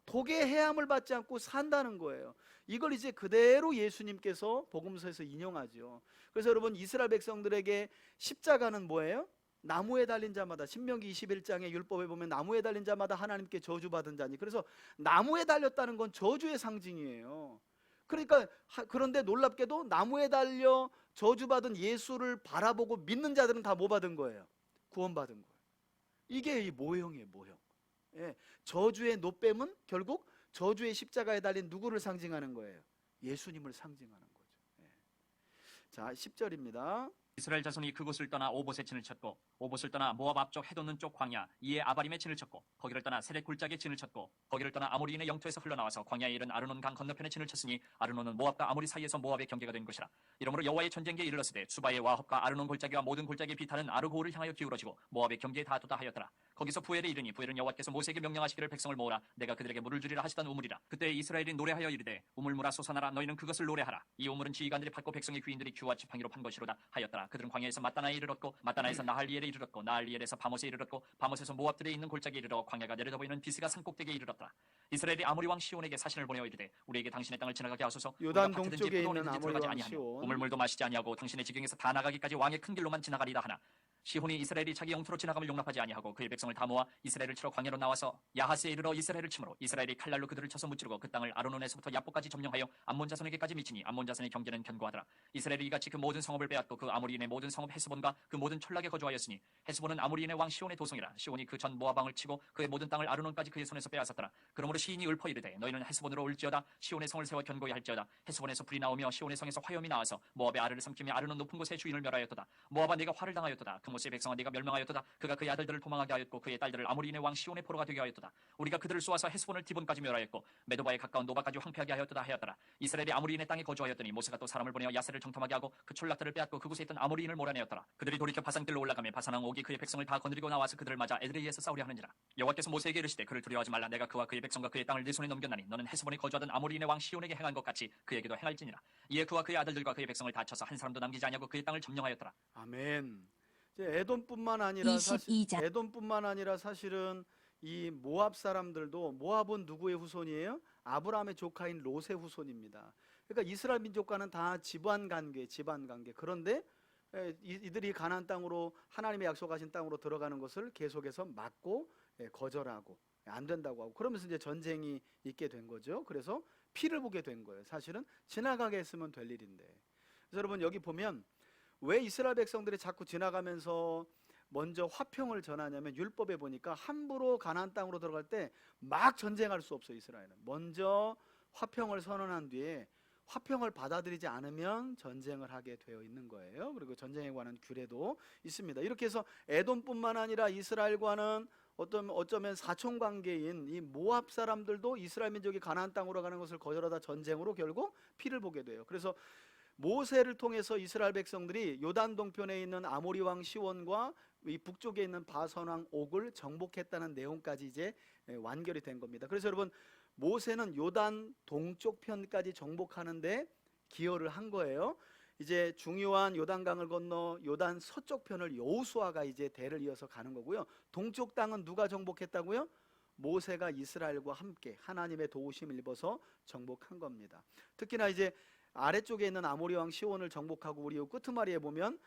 독의 해함을 받지 않고 산다는 거예요. 이걸 이제 그대로 예수님께서 복음서에서 인용하죠. 그래서 여러분 이스라엘 백성들에게 십자가는 뭐예요? 나무에 달린 자마다, 신명기 21장의 율법에 보면 나무에 달린 자마다 하나님께 저주받은 자니, 그래서 나무에 달렸다는 건 저주의 상징이에요. 그러니까 그런데 놀랍게도 나무에 달려 저주받은 예수를 바라보고 믿는 자들은 다 뭐 받은 거예요? 구원받은 거예요. 이게 이 모형이에요, 모형. 예, 저주의 노뱀은 결국 저주의 십자가에 달린 누구를 상징하는 거예요? 예수님을 상징하는 거죠. 예. 자, 10절입니다. 이스라엘 자손이 그곳을 떠나 오봇에 진을 쳤고 오봇을 떠나 모압 앞쪽 해돋는 쪽 광야 이에 아바림에 진을 쳤고 거기를 떠나 세렉 굴짝에 진을 쳤고 거기를 떠나 아모리인의 영토에서 흘러나와서 광야에 이른 아르논 강 건너편에 진을 쳤으니 아르논은 모압과 아모리 사이에서 모압의 경계가 된 것이라. 이러므로 여호와의 전쟁기에 이르렀으되 수바의 와합과 아르논 골짜기와 모든 골짜기 비탈은 아르고를 향하여 기울어지고 모압의 경계에 닿도다 하였더라. 거기서 부엘에 이르니 부엘은 여호와께서 모세에게 명령하시기를 백성을 모으라 내가 그들에게 물을 주리라 하시던 우물이라. 그때 이스라엘이 노래하여 이르되 우물물아 솟아나라 너희는 그것을 노래하라. 이 우물은 지휘관들이 팠고 백성의 귀인들이 규와 지팡이로 판 것이로다 하였더라. 그들은 광야에서 마따나에 이르렀고 마따나에서 나할리엘에 이르렀고 나할리엘에서 바못에 이르렀고 바못에서 모압들에 있는 골짜기에 이르러 광야가 내려다 보이는 비스가 산꼭대기에 이르렀더라. 이스라엘이 아모리 왕 시온에게 사신을 보내어 이르되 우리에게 당신의 땅을 지나가게 하소서. 요단 우리가 밭에든지 동쪽에 있는 포도원에든지 아모리 들어가지 왕 아니하며 시온, 우물물도 마시지 아니하고 당신의 지경에서 다 나가기까지 왕의 큰 길로만 지나가리다 하나 시혼이 이스라엘이 자기 영토로 지나감을 용납하지 아니하고 그의 백성을 다 모아 이스라엘을 치러 광야로 나와서 야하스에 이르러 이스라엘을 치므로 이스라엘이 칼날로 그들을 쳐서 무찌르고 그 땅을 아르논에서부터 야복까지 점령하여 암몬 자손에게까지 미치니 암몬 자손의 경계는 견고하더라. 이스라엘이 이같이 그 모든 성읍을 빼앗고 그 아모리인의 모든 성읍 헤스본과 그 모든 촌락에 거주하였으니 헤스본은 아모리인의 왕 시온의 도성이라. 시온이 그 전 모압 왕을 치고 그의 모든 땅을 아르논까지 그의 손에서 빼앗았더라. 그러므로 시인이 읊어 이르되 너희는 헤스본으로 올지어다. 시온의 성을 세워 견고히 할지어다. 헤스본에서 불이 나오며 시온의 성에서 화염이 나와서 모압의 아르를 삼키며 아르논 높은 곳의 주인을 멸하였도다. 모압아 네가 화를 당하였도다. 그 모세의 백성아 네가 멸망하였도다. 그가 그의 아들들을 도망하게 하였고 그의 딸들을 아모리인의 왕 시온의 포로가 되게 하였도다. 우리가 그들을 쏘아서 헤스본을 디본까지 멸하였고 메도바에 가까운 노바까지 황폐하게 하였도다 하였더라. 이스라엘이 아모리인의 땅에 거주하였더니 모세가 또 사람을 보내어 야세를 정탐하게 하고 그 촌락들을 빼앗고 그곳에 있던 아모리인을 몰아내었더라. 그들이 돌이켜 바산길로 올라가며 바산 왕 옥이 그의 백성을 다 거느리고 나와서 그들을 맞아 에드레이에서 싸우려 하느니라. 여호와께서 모세에게 이르시되 그를 두려워하지 말라. 내가 그와 그의 백성과 그의 땅을 네 손에 넘겼나니 너는 헤스본에 거주하던 아모리인의 왕 시온에게 행한 것 같이 그에게도 행할지니라. 이에 그와 그의 아들들과 그의 백성을 다 쳐서 한 사람도 남기지 아니하고 그의 땅을 점령하였더라. 아멘. 이제 에돔뿐만 아니라 22장. 에돔뿐만 아니라 사실은 이 모압 사람들도, 모압은 누구의 후손이에요? 아브라함의 조카인 롯의 후손입니다. 그러니까 이스라엘 민족과는 다 집안 관계. 그런데 이들이 가나안 땅으로, 하나님의 약속하신 땅으로 들어가는 것을 계속해서 막고 거절하고 안 된다고 하고, 그러면서 이제 전쟁이 있게 된 거죠. 그래서 피를 보게 된 거예요. 사실은 지나가게 했으면 될 일인데. 그래서 여러분 여기 보면 왜 이스라엘 백성들이 자꾸 지나가면서 먼저 화평을 전하냐면, 율법에 보니까 함부로 가나안 땅으로 들어갈 때 막 전쟁할 수 없어요. 이스라엘은 먼저 화평을 선언한 뒤에 화평을 받아들이지 않으면 전쟁을 하게 되어 있는 거예요. 그리고 전쟁에 관한 규례도 있습니다. 이렇게 해서 에돔뿐만 아니라 이스라엘과는 어쩌면 사촌 관계인 이 모압 사람들도 이스라엘 민족이 가나안 땅으로 가는 것을 거절하다 전쟁으로 결국 피를 보게 돼요. 그래서 모세를 통해서 이스라엘 백성들이 요단 동편에 있는 아모리 왕 시온과 이 북쪽에 있는 바산 왕 옥을 정복했다는 내용까지 이제 완결이 된 겁니다. 그래서 여러분 모세는 요단 동쪽 편까지 정복하는데 기여를 한 거예요. 이제 중요한 요단강을 건너 요단 서쪽 편을 여호수아가 이제 대를 이어서 가는 거고요. 동쪽 땅은 누가 정복했다고요? 모세가 이스라엘과 함께 하나님의 도우심을 입어서 정복한 겁니다. 특히나 이제 아래쪽에 있는 아모리 왕 시온을 정복하고 우리 끄트마리에 보면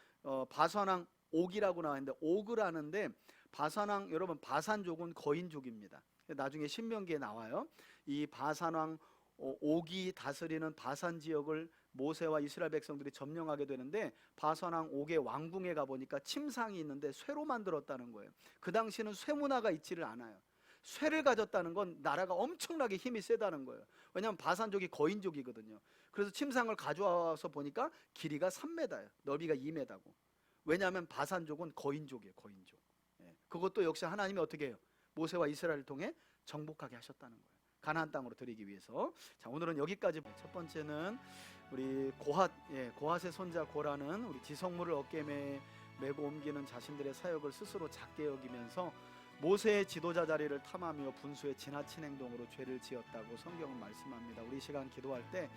바산왕 옥이라고 나왔는데, 옥을 하는데 바산왕, 여러분 바산족은 거인족입니다. 나중에 신명기에 나와요. 이 바산왕 옥이 다스리는 바산 지역을 모세와 이스라엘 백성들이 점령하게 되는데, 바산왕 옥의 왕궁에 가보니까 침상이 있는데 쇠로 만들었다는 거예요. 그 당시는 쇠 문화가 있지를 않아요. 쇠를 가졌다는 건 나라가 엄청나게 힘이 세다는 거예요. 왜냐하면 바산족이 거인족이거든요. 그래서 침상을 가져와서 보니까 길이가 3m예요. 넓이가 2m고. 왜냐하면 바산족은 거인족이에요. 거인족. 그것도 역시 하나님이 어떻게 해요? 모세와 이스라엘을 통해 정복하게 하셨다는 거예요. 가나안 땅으로 들이기 위해서. 자, 오늘은 여기까지. 첫 번째는 우리 고핫의 손자 고라는 우리 지성물을 어깨에 메고 옮기는 자신들의 사역을 스스로 작게 여기면서 모세의 지도자 자리를 탐하며 분수의 지나친 행동으로 죄를 지었다고 성경은 말씀합니다. 우리 시간 기도할 때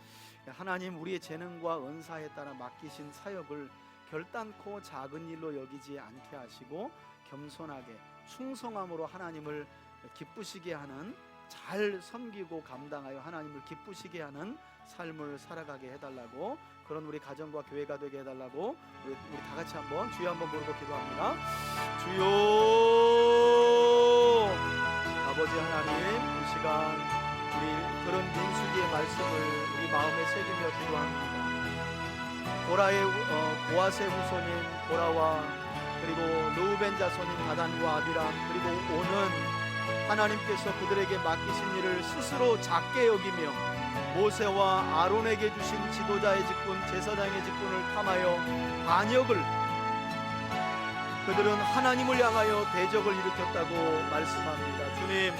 하나님, 우리의 재능과 은사에 따라 맡기신 사역을 결단코 작은 일로 여기지 않게 하시고 겸손하게 충성함으로 하나님을 기쁘시게 하는, 잘 섬기고 감당하여 하나님을 기쁘시게 하는 삶을 살아가게 해달라고, 그런 우리 가정과 교회가 되게 해달라고 우리 다 같이 한번 주여 한번 부르고 기도합니다. 주여. 아버지 하나님, 이 시간 우리 들은 민수기의 말씀을 우리 마음에 새기며 기도합니다. 고핫의 후손인 고라와 그리고 르우벤 자손인 다단과 아비람, 그리고 오는 하나님께서 그들에게 맡기신 일을 스스로 작게 여기며 모세와 아론에게 주신 지도자의 직분, 제사장의 직분을 탐하여 반역을, 그들은 하나님을 향하여 대적을 일으켰다고 말씀합니다. 주님,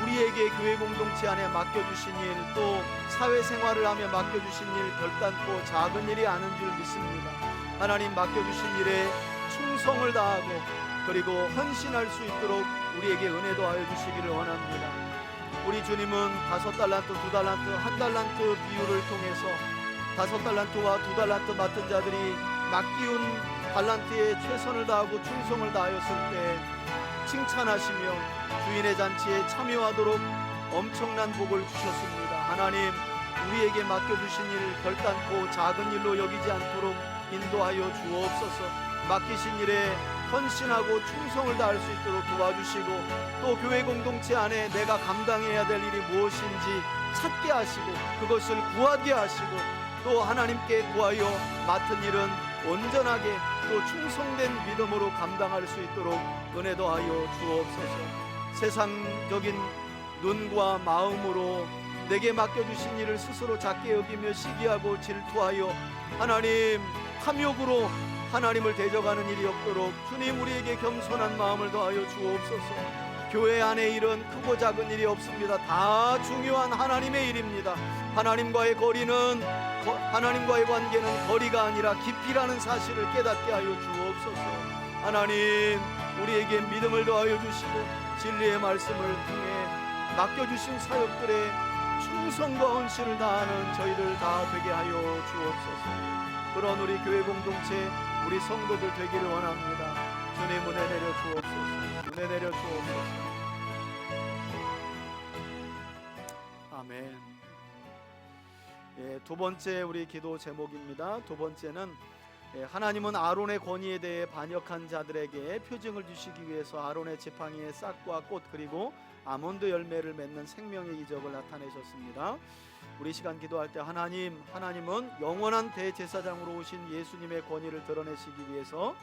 우리에게 교회 공동체 안에 맡겨주신 일, 또 사회생활을 하며 맡겨주신 일 결단코 작은 일이 아닌 줄 믿습니다. 하나님, 맡겨주신 일에 충성을 다하고 그리고 헌신할 수 있도록 우리에게 은혜도 하여 주시기를 원합니다. 우리 주님은 5달란트, 2달란트, 1달란트 비유를 통해서 5달란트와 2달란트 맡은 자들이 맡기운 달란트에 최선을 다하고 충성을 다하였을 때 칭찬하시며 주인의 잔치에 참여하도록 엄청난 복을 주셨습니다. 하나님, 우리에게 맡겨주신 일 결단코 작은 일로 여기지 않도록 인도하여 주옵소서. 맡기신 일에 헌신하고 충성을 다할 수 있도록 도와주시고, 또 교회 공동체 안에 내가 감당해야 될 일이 무엇인지 찾게 하시고 그것을 구하게 하시고, 또 하나님께 구하여 맡은 일은 온전하게 또 충성된 믿음으로 감당할 수 있도록 은혜도 하여 주옵소서. 세상적인 눈과 마음으로 내게 맡겨주신 일을 스스로 작게 여기며 시기하고 질투하여 하나님 탐욕으로 하나님을 대적하는 일이 없도록 주님, 우리에게 겸손한 마음을 더하여 주옵소서. 교회 안에 일은 크고 작은 일이 없습니다. 다 중요한 하나님의 일입니다. 하나님과의 관계는 거리가 아니라 깊이라는 사실을 깨닫게 하여 주옵소서. 하나님, 우리에게 믿음을 더하여 주시고 진리의 말씀을 통해 맡겨주신 사역들의 충성과 헌신을 다하는 저희들 다 되게 하여 주옵소서. 그런 우리 교회 공동체, 우리 성도들 되기를 원합니다. 주님, 은혜 내려 주옵소서. 은혜 내려 주옵소서. 아멘. 두 번째 우리 기도 제목입니다. 두 번째는 하나님은 아론의 권위에 대해 반역한 자들에게 표징을 주시기 위해서 아론의 지팡이에 싹과 꽃 그리고 아몬드 열매를 맺는 생명의 기적을 나타내셨습니다. 우리 시간 기도할 때 하나님은 영원한 대제사장으로 오신 예수님의 권위를 드러내시기 위해서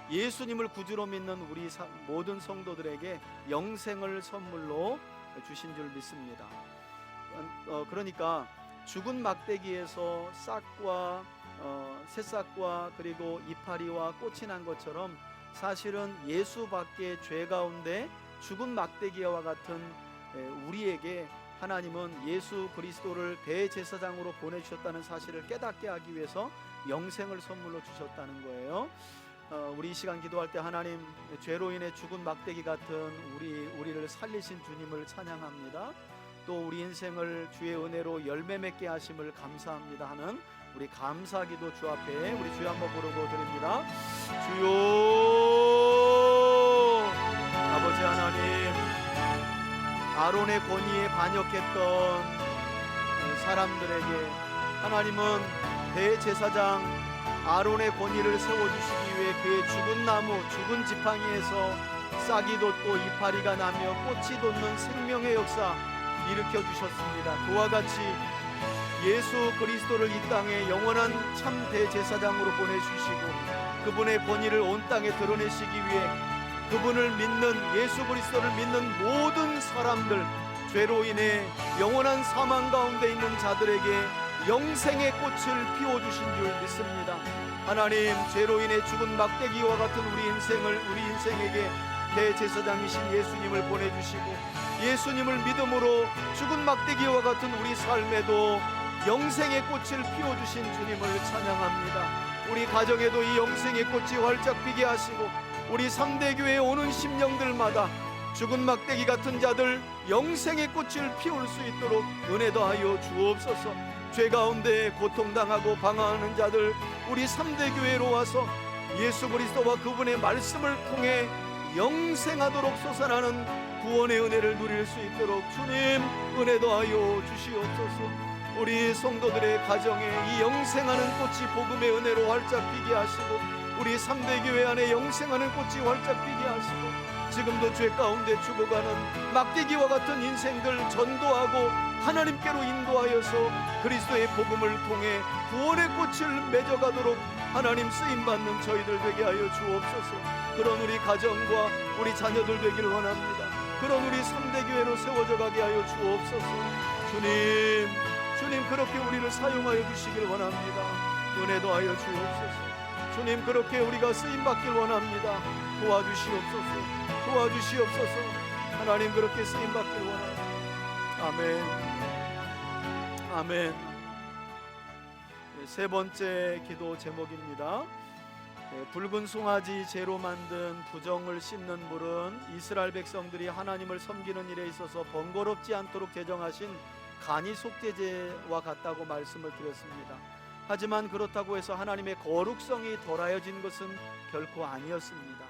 예수님을 구주로 믿는 우리 모든 성도들에게 영생을 선물로 주신 줄 믿습니다. 그러니까 죽은 막대기에서 싹과 새싹과 그리고 이파리와 꽃이 난 것처럼 사실은 예수밖에 죄 가운데 죽은 막대기와 같은 우리에게 하나님은 예수 그리스도를 대제사장으로 보내주셨다는 사실을 깨닫게 하기 위해서 영생을 선물로 주셨다는 거예요. 우리 이 시간 기도할 때 하나님, 죄로 인해 죽은 막대기 같은 우리를 살리신 주님을 찬양합니다. 또 우리 인생을 주의 은혜로 열매 맺게 하심을 감사합니다 하는 우리 감사기도 주 앞에 우리 주여 한번 부르고 드립니다. 주여 아버지 하나님, 아론의 권위에 반역했던 사람들에게 하나님은 대제사장 아론의 권위를 세워주시기 위해 그의 죽은 나무, 죽은 지팡이에서 싹이 돋고 이파리가 나며 꽃이 돋는 생명의 역사 일으켜 주셨습니다. 그와 같이 예수 그리스도를 이 땅에 영원한 참 대제사장으로 보내주시고 그분의 권위를 온 땅에 드러내시기 위해 그분을 믿는, 예수 그리스도를 믿는 모든 사람들, 죄로 인해 영원한 사망 가운데 있는 자들에게 영생의 꽃을 피워주신 줄 믿습니다. 하나님, 죄로 인해 죽은 막대기와 같은 우리 인생에게 대제사장이신 예수님을 보내주시고 예수님을 믿음으로 죽은 막대기와 같은 우리 삶에도 영생의 꽃을 피워주신 주님을 찬양합니다. 우리 가정에도 이 영생의 꽃이 활짝 피게 하시고 우리 3대 교회에 오는 심령들마다 죽은 막대기 같은 자들 영생의 꽃을 피울 수 있도록 은혜 더하여 주옵소서. 죄 가운데 고통당하고 방황하는 자들 우리 3대 교회로 와서 예수 그리스도와 그분의 말씀을 통해 영생하도록 솟아나는 구원의 은혜를 누릴 수 있도록 주님 은혜 더하여 주시옵소서. 우리 성도들의 가정에 이 영생하는 꽃이 복음의 은혜로 활짝 피게 하시고 우리 3대 교회 안에 영생하는 꽃이 활짝 피게 하시고 지금도 죄 가운데 죽어가는 막대기와 같은 인생들 전도하고 하나님께로 인도하여서 그리스도의 복음을 통해 구원의 꽃을 맺어가도록 하나님 쓰임받는 저희들 되게 하여 주옵소서. 그런 우리 가정과 우리 자녀들 되기를 원합니다. 그런 우리 3대 교회로 세워져 가게 하여 주옵소서. 주님 그렇게 우리를 사용하여 주시길 원합니다. 은혜 더하여 주옵소서. 주님 그렇게 우리가 쓰임받길 원합니다. 도와주시옵소서. 하나님 그렇게 쓰임받길 원합니다. 아멘. 세 번째 기도 제목입니다. 붉은 송아지 재로 만든 부정을 씻는 물은 이스라엘 백성들이 하나님을 섬기는 일에 있어서 번거롭지 않도록 제정하신 간이 속죄제와 같다고 말씀을 드렸습니다. 하지만 그렇다고 해서 하나님의 거룩성이 덜하여진 것은 결코 아니었습니다.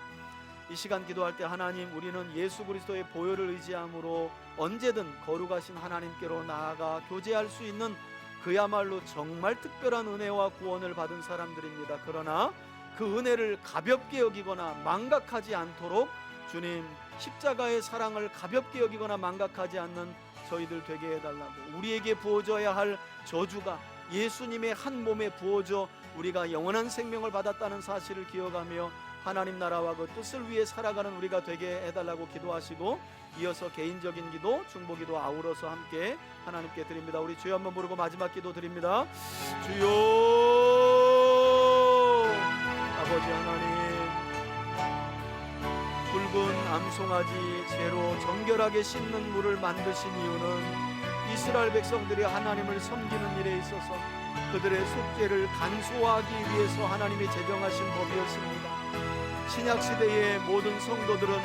이 시간 기도할 때 하나님, 우리는 예수 그리스도의 보혈을 의지함으로 언제든 거룩하신 하나님께로 나아가 교제할 수 있는 그야말로 정말 특별한 은혜와 구원을 받은 사람들입니다. 그러나 그 은혜를 가볍게 여기거나 망각하지 않도록 주님 십자가의 사랑을 가볍게 여기거나 망각하지 않는 저희들 되게 해달라고, 우리에게 부어져야 할 저주가 예수님의 한 몸에 부어져 우리가 영원한 생명을 받았다는 사실을 기억하며 하나님 나라와 그 뜻을 위해 살아가는 우리가 되게 해달라고 기도하시고, 이어서 개인적인 기도, 중보기도 아우러서 함께 하나님께 드립니다. 우리 주여 한번 부르고 마지막 기도 드립니다. 주여 아버지 하나님, 붉은 암송아지 재로 정결하게 씻는 물을 만드신 이유는 이스라엘 백성들이 하나님을 섬기는 일에 있어서 그들의 속죄를 간소화하기 위해서 하나님이 제정하신 법이었습니다. 신약시대의 모든 성도들은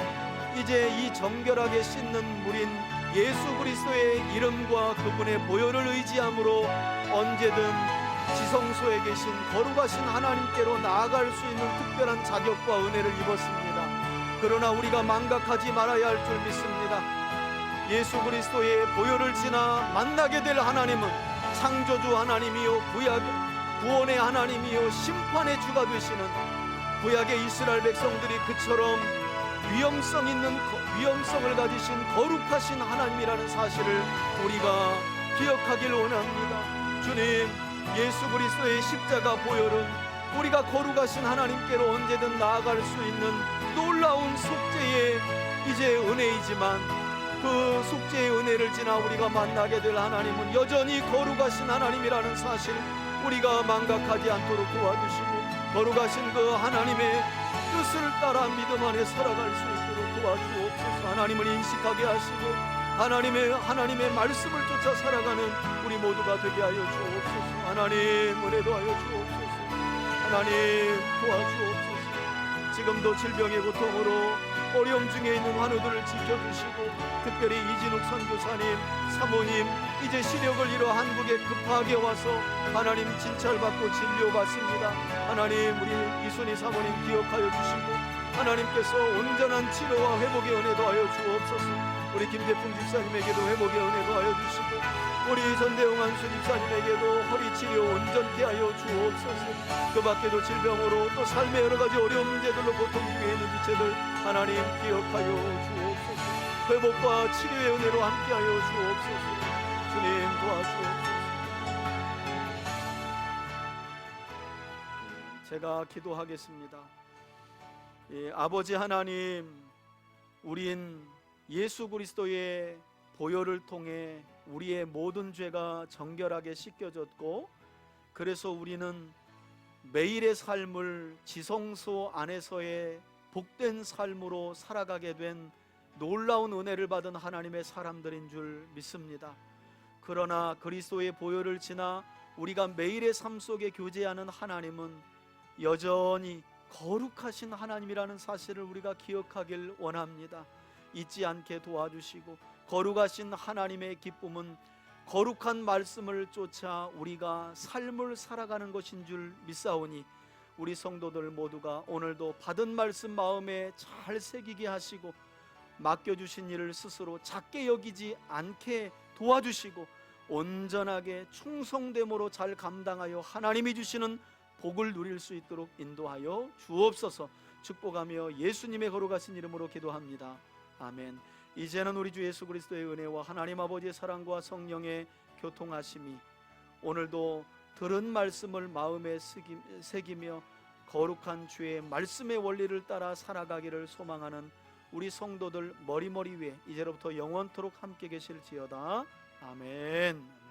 이제 이 정결하게 씻는 물인 예수 그리스도의 이름과 그분의 보혈을 의지함으로 언제든 지성소에 계신 거룩하신 하나님께로 나아갈 수 있는 특별한 자격과 은혜를 입었습니다. 그러나 우리가 망각하지 말아야 할 줄 믿습니다. 예수 그리스도의 보혈을 지나 만나게 될 하나님은 창조주 하나님이요 구원의 하나님이요 심판의 주가 되시는, 구약의 이스라엘 백성들이 그처럼 위엄성을 가지신 거룩하신 하나님이라는 사실을 우리가 기억하길 원합니다. 주님, 예수 그리스도의 십자가 보혈은 우리가 거룩하신 하나님께로 언제든 나아갈 수 있는 놀라운 속죄의 이제 은혜이지만, 그 속죄의 은혜를 지나 우리가 만나게 될 하나님은 여전히 거룩하신 하나님이라는 사실 우리가 망각하지 않도록 도와주시고, 거룩하신 그 하나님의 뜻을 따라 믿음 안에 살아갈 수 있도록 도와주옵소서. 하나님을 인식하게 하시고 하나님의 말씀을 쫓아 살아가는 우리 모두가 되게 하여 주옵소서. 하나님 은혜도 하여 주옵소서. 하나님 도와주옵소서. 지금도 질병의 고통으로 어려움 중에 있는 환우들을 지켜주시고, 특별히 이진욱 선교사님, 사모님 이제 시력을 잃어 한국에 급하게 와서 하나님 진찰받고 진료받습니다. 하나님 우리 이순희 사모님 기억하여 주시고, 하나님께서 온전한 치료와 회복의 은혜 더하여 주옵소서. 우리 김대풍 집사님에게도 회복의 은혜 더하여 주시고, 우리 전대웅 한수 집사님에게도 허리 치료 온전케 하여 주옵소서. 그 밖에도 질병으로 또 삶의 여러 가지 어려운 문제들로 고통 중에 있는 지체들 하나님 기억하여 주옵소서. 회복과 치료의 은혜로 함께하여 주옵소서. 주님 도와주옵소서. 제가 기도하겠습니다. 아버지 하나님, 우린 예수 그리스도의 보혈을 통해 우리의 모든 죄가 정결하게 씻겨졌고, 그래서 우리는 매일의 삶을 지성소 안에서의 복된 삶으로 살아가게 된 놀라운 은혜를 받은 하나님의 사람들인 줄 믿습니다. 그러나 그리스도의 보혈을 지나 우리가 매일의 삶 속에 교제하는 하나님은 여전히 거룩하신 하나님이라는 사실을 우리가 기억하길 원합니다. 잊지 않게 도와주시고, 거룩하신 하나님의 기쁨은 거룩한 말씀을 쫓아 우리가 삶을 살아가는 것인 줄 믿사오니, 우리 성도들 모두가 오늘도 받은 말씀 마음에 잘 새기게 하시고, 맡겨주신 일을 스스로 작게 여기지 않게 도와주시고, 온전하게 충성됨으로 잘 감당하여 하나님이 주시는 복을 누릴 수 있도록 인도하여 주옵소서. 축복하며 예수님의 거룩하신 이름으로 기도합니다. 아멘. 이제는 우리 주 예수 그리스도의 은혜와 하나님 아버지의 사랑과 성령의 교통하심이 오늘도 들은 말씀을 마음에 새기며 거룩한 주의 말씀의 원리를 따라 살아가기를 소망하는 우리 성도들 머리머리 위에 이제로부터 영원토록 함께 계실지어다. 아멘.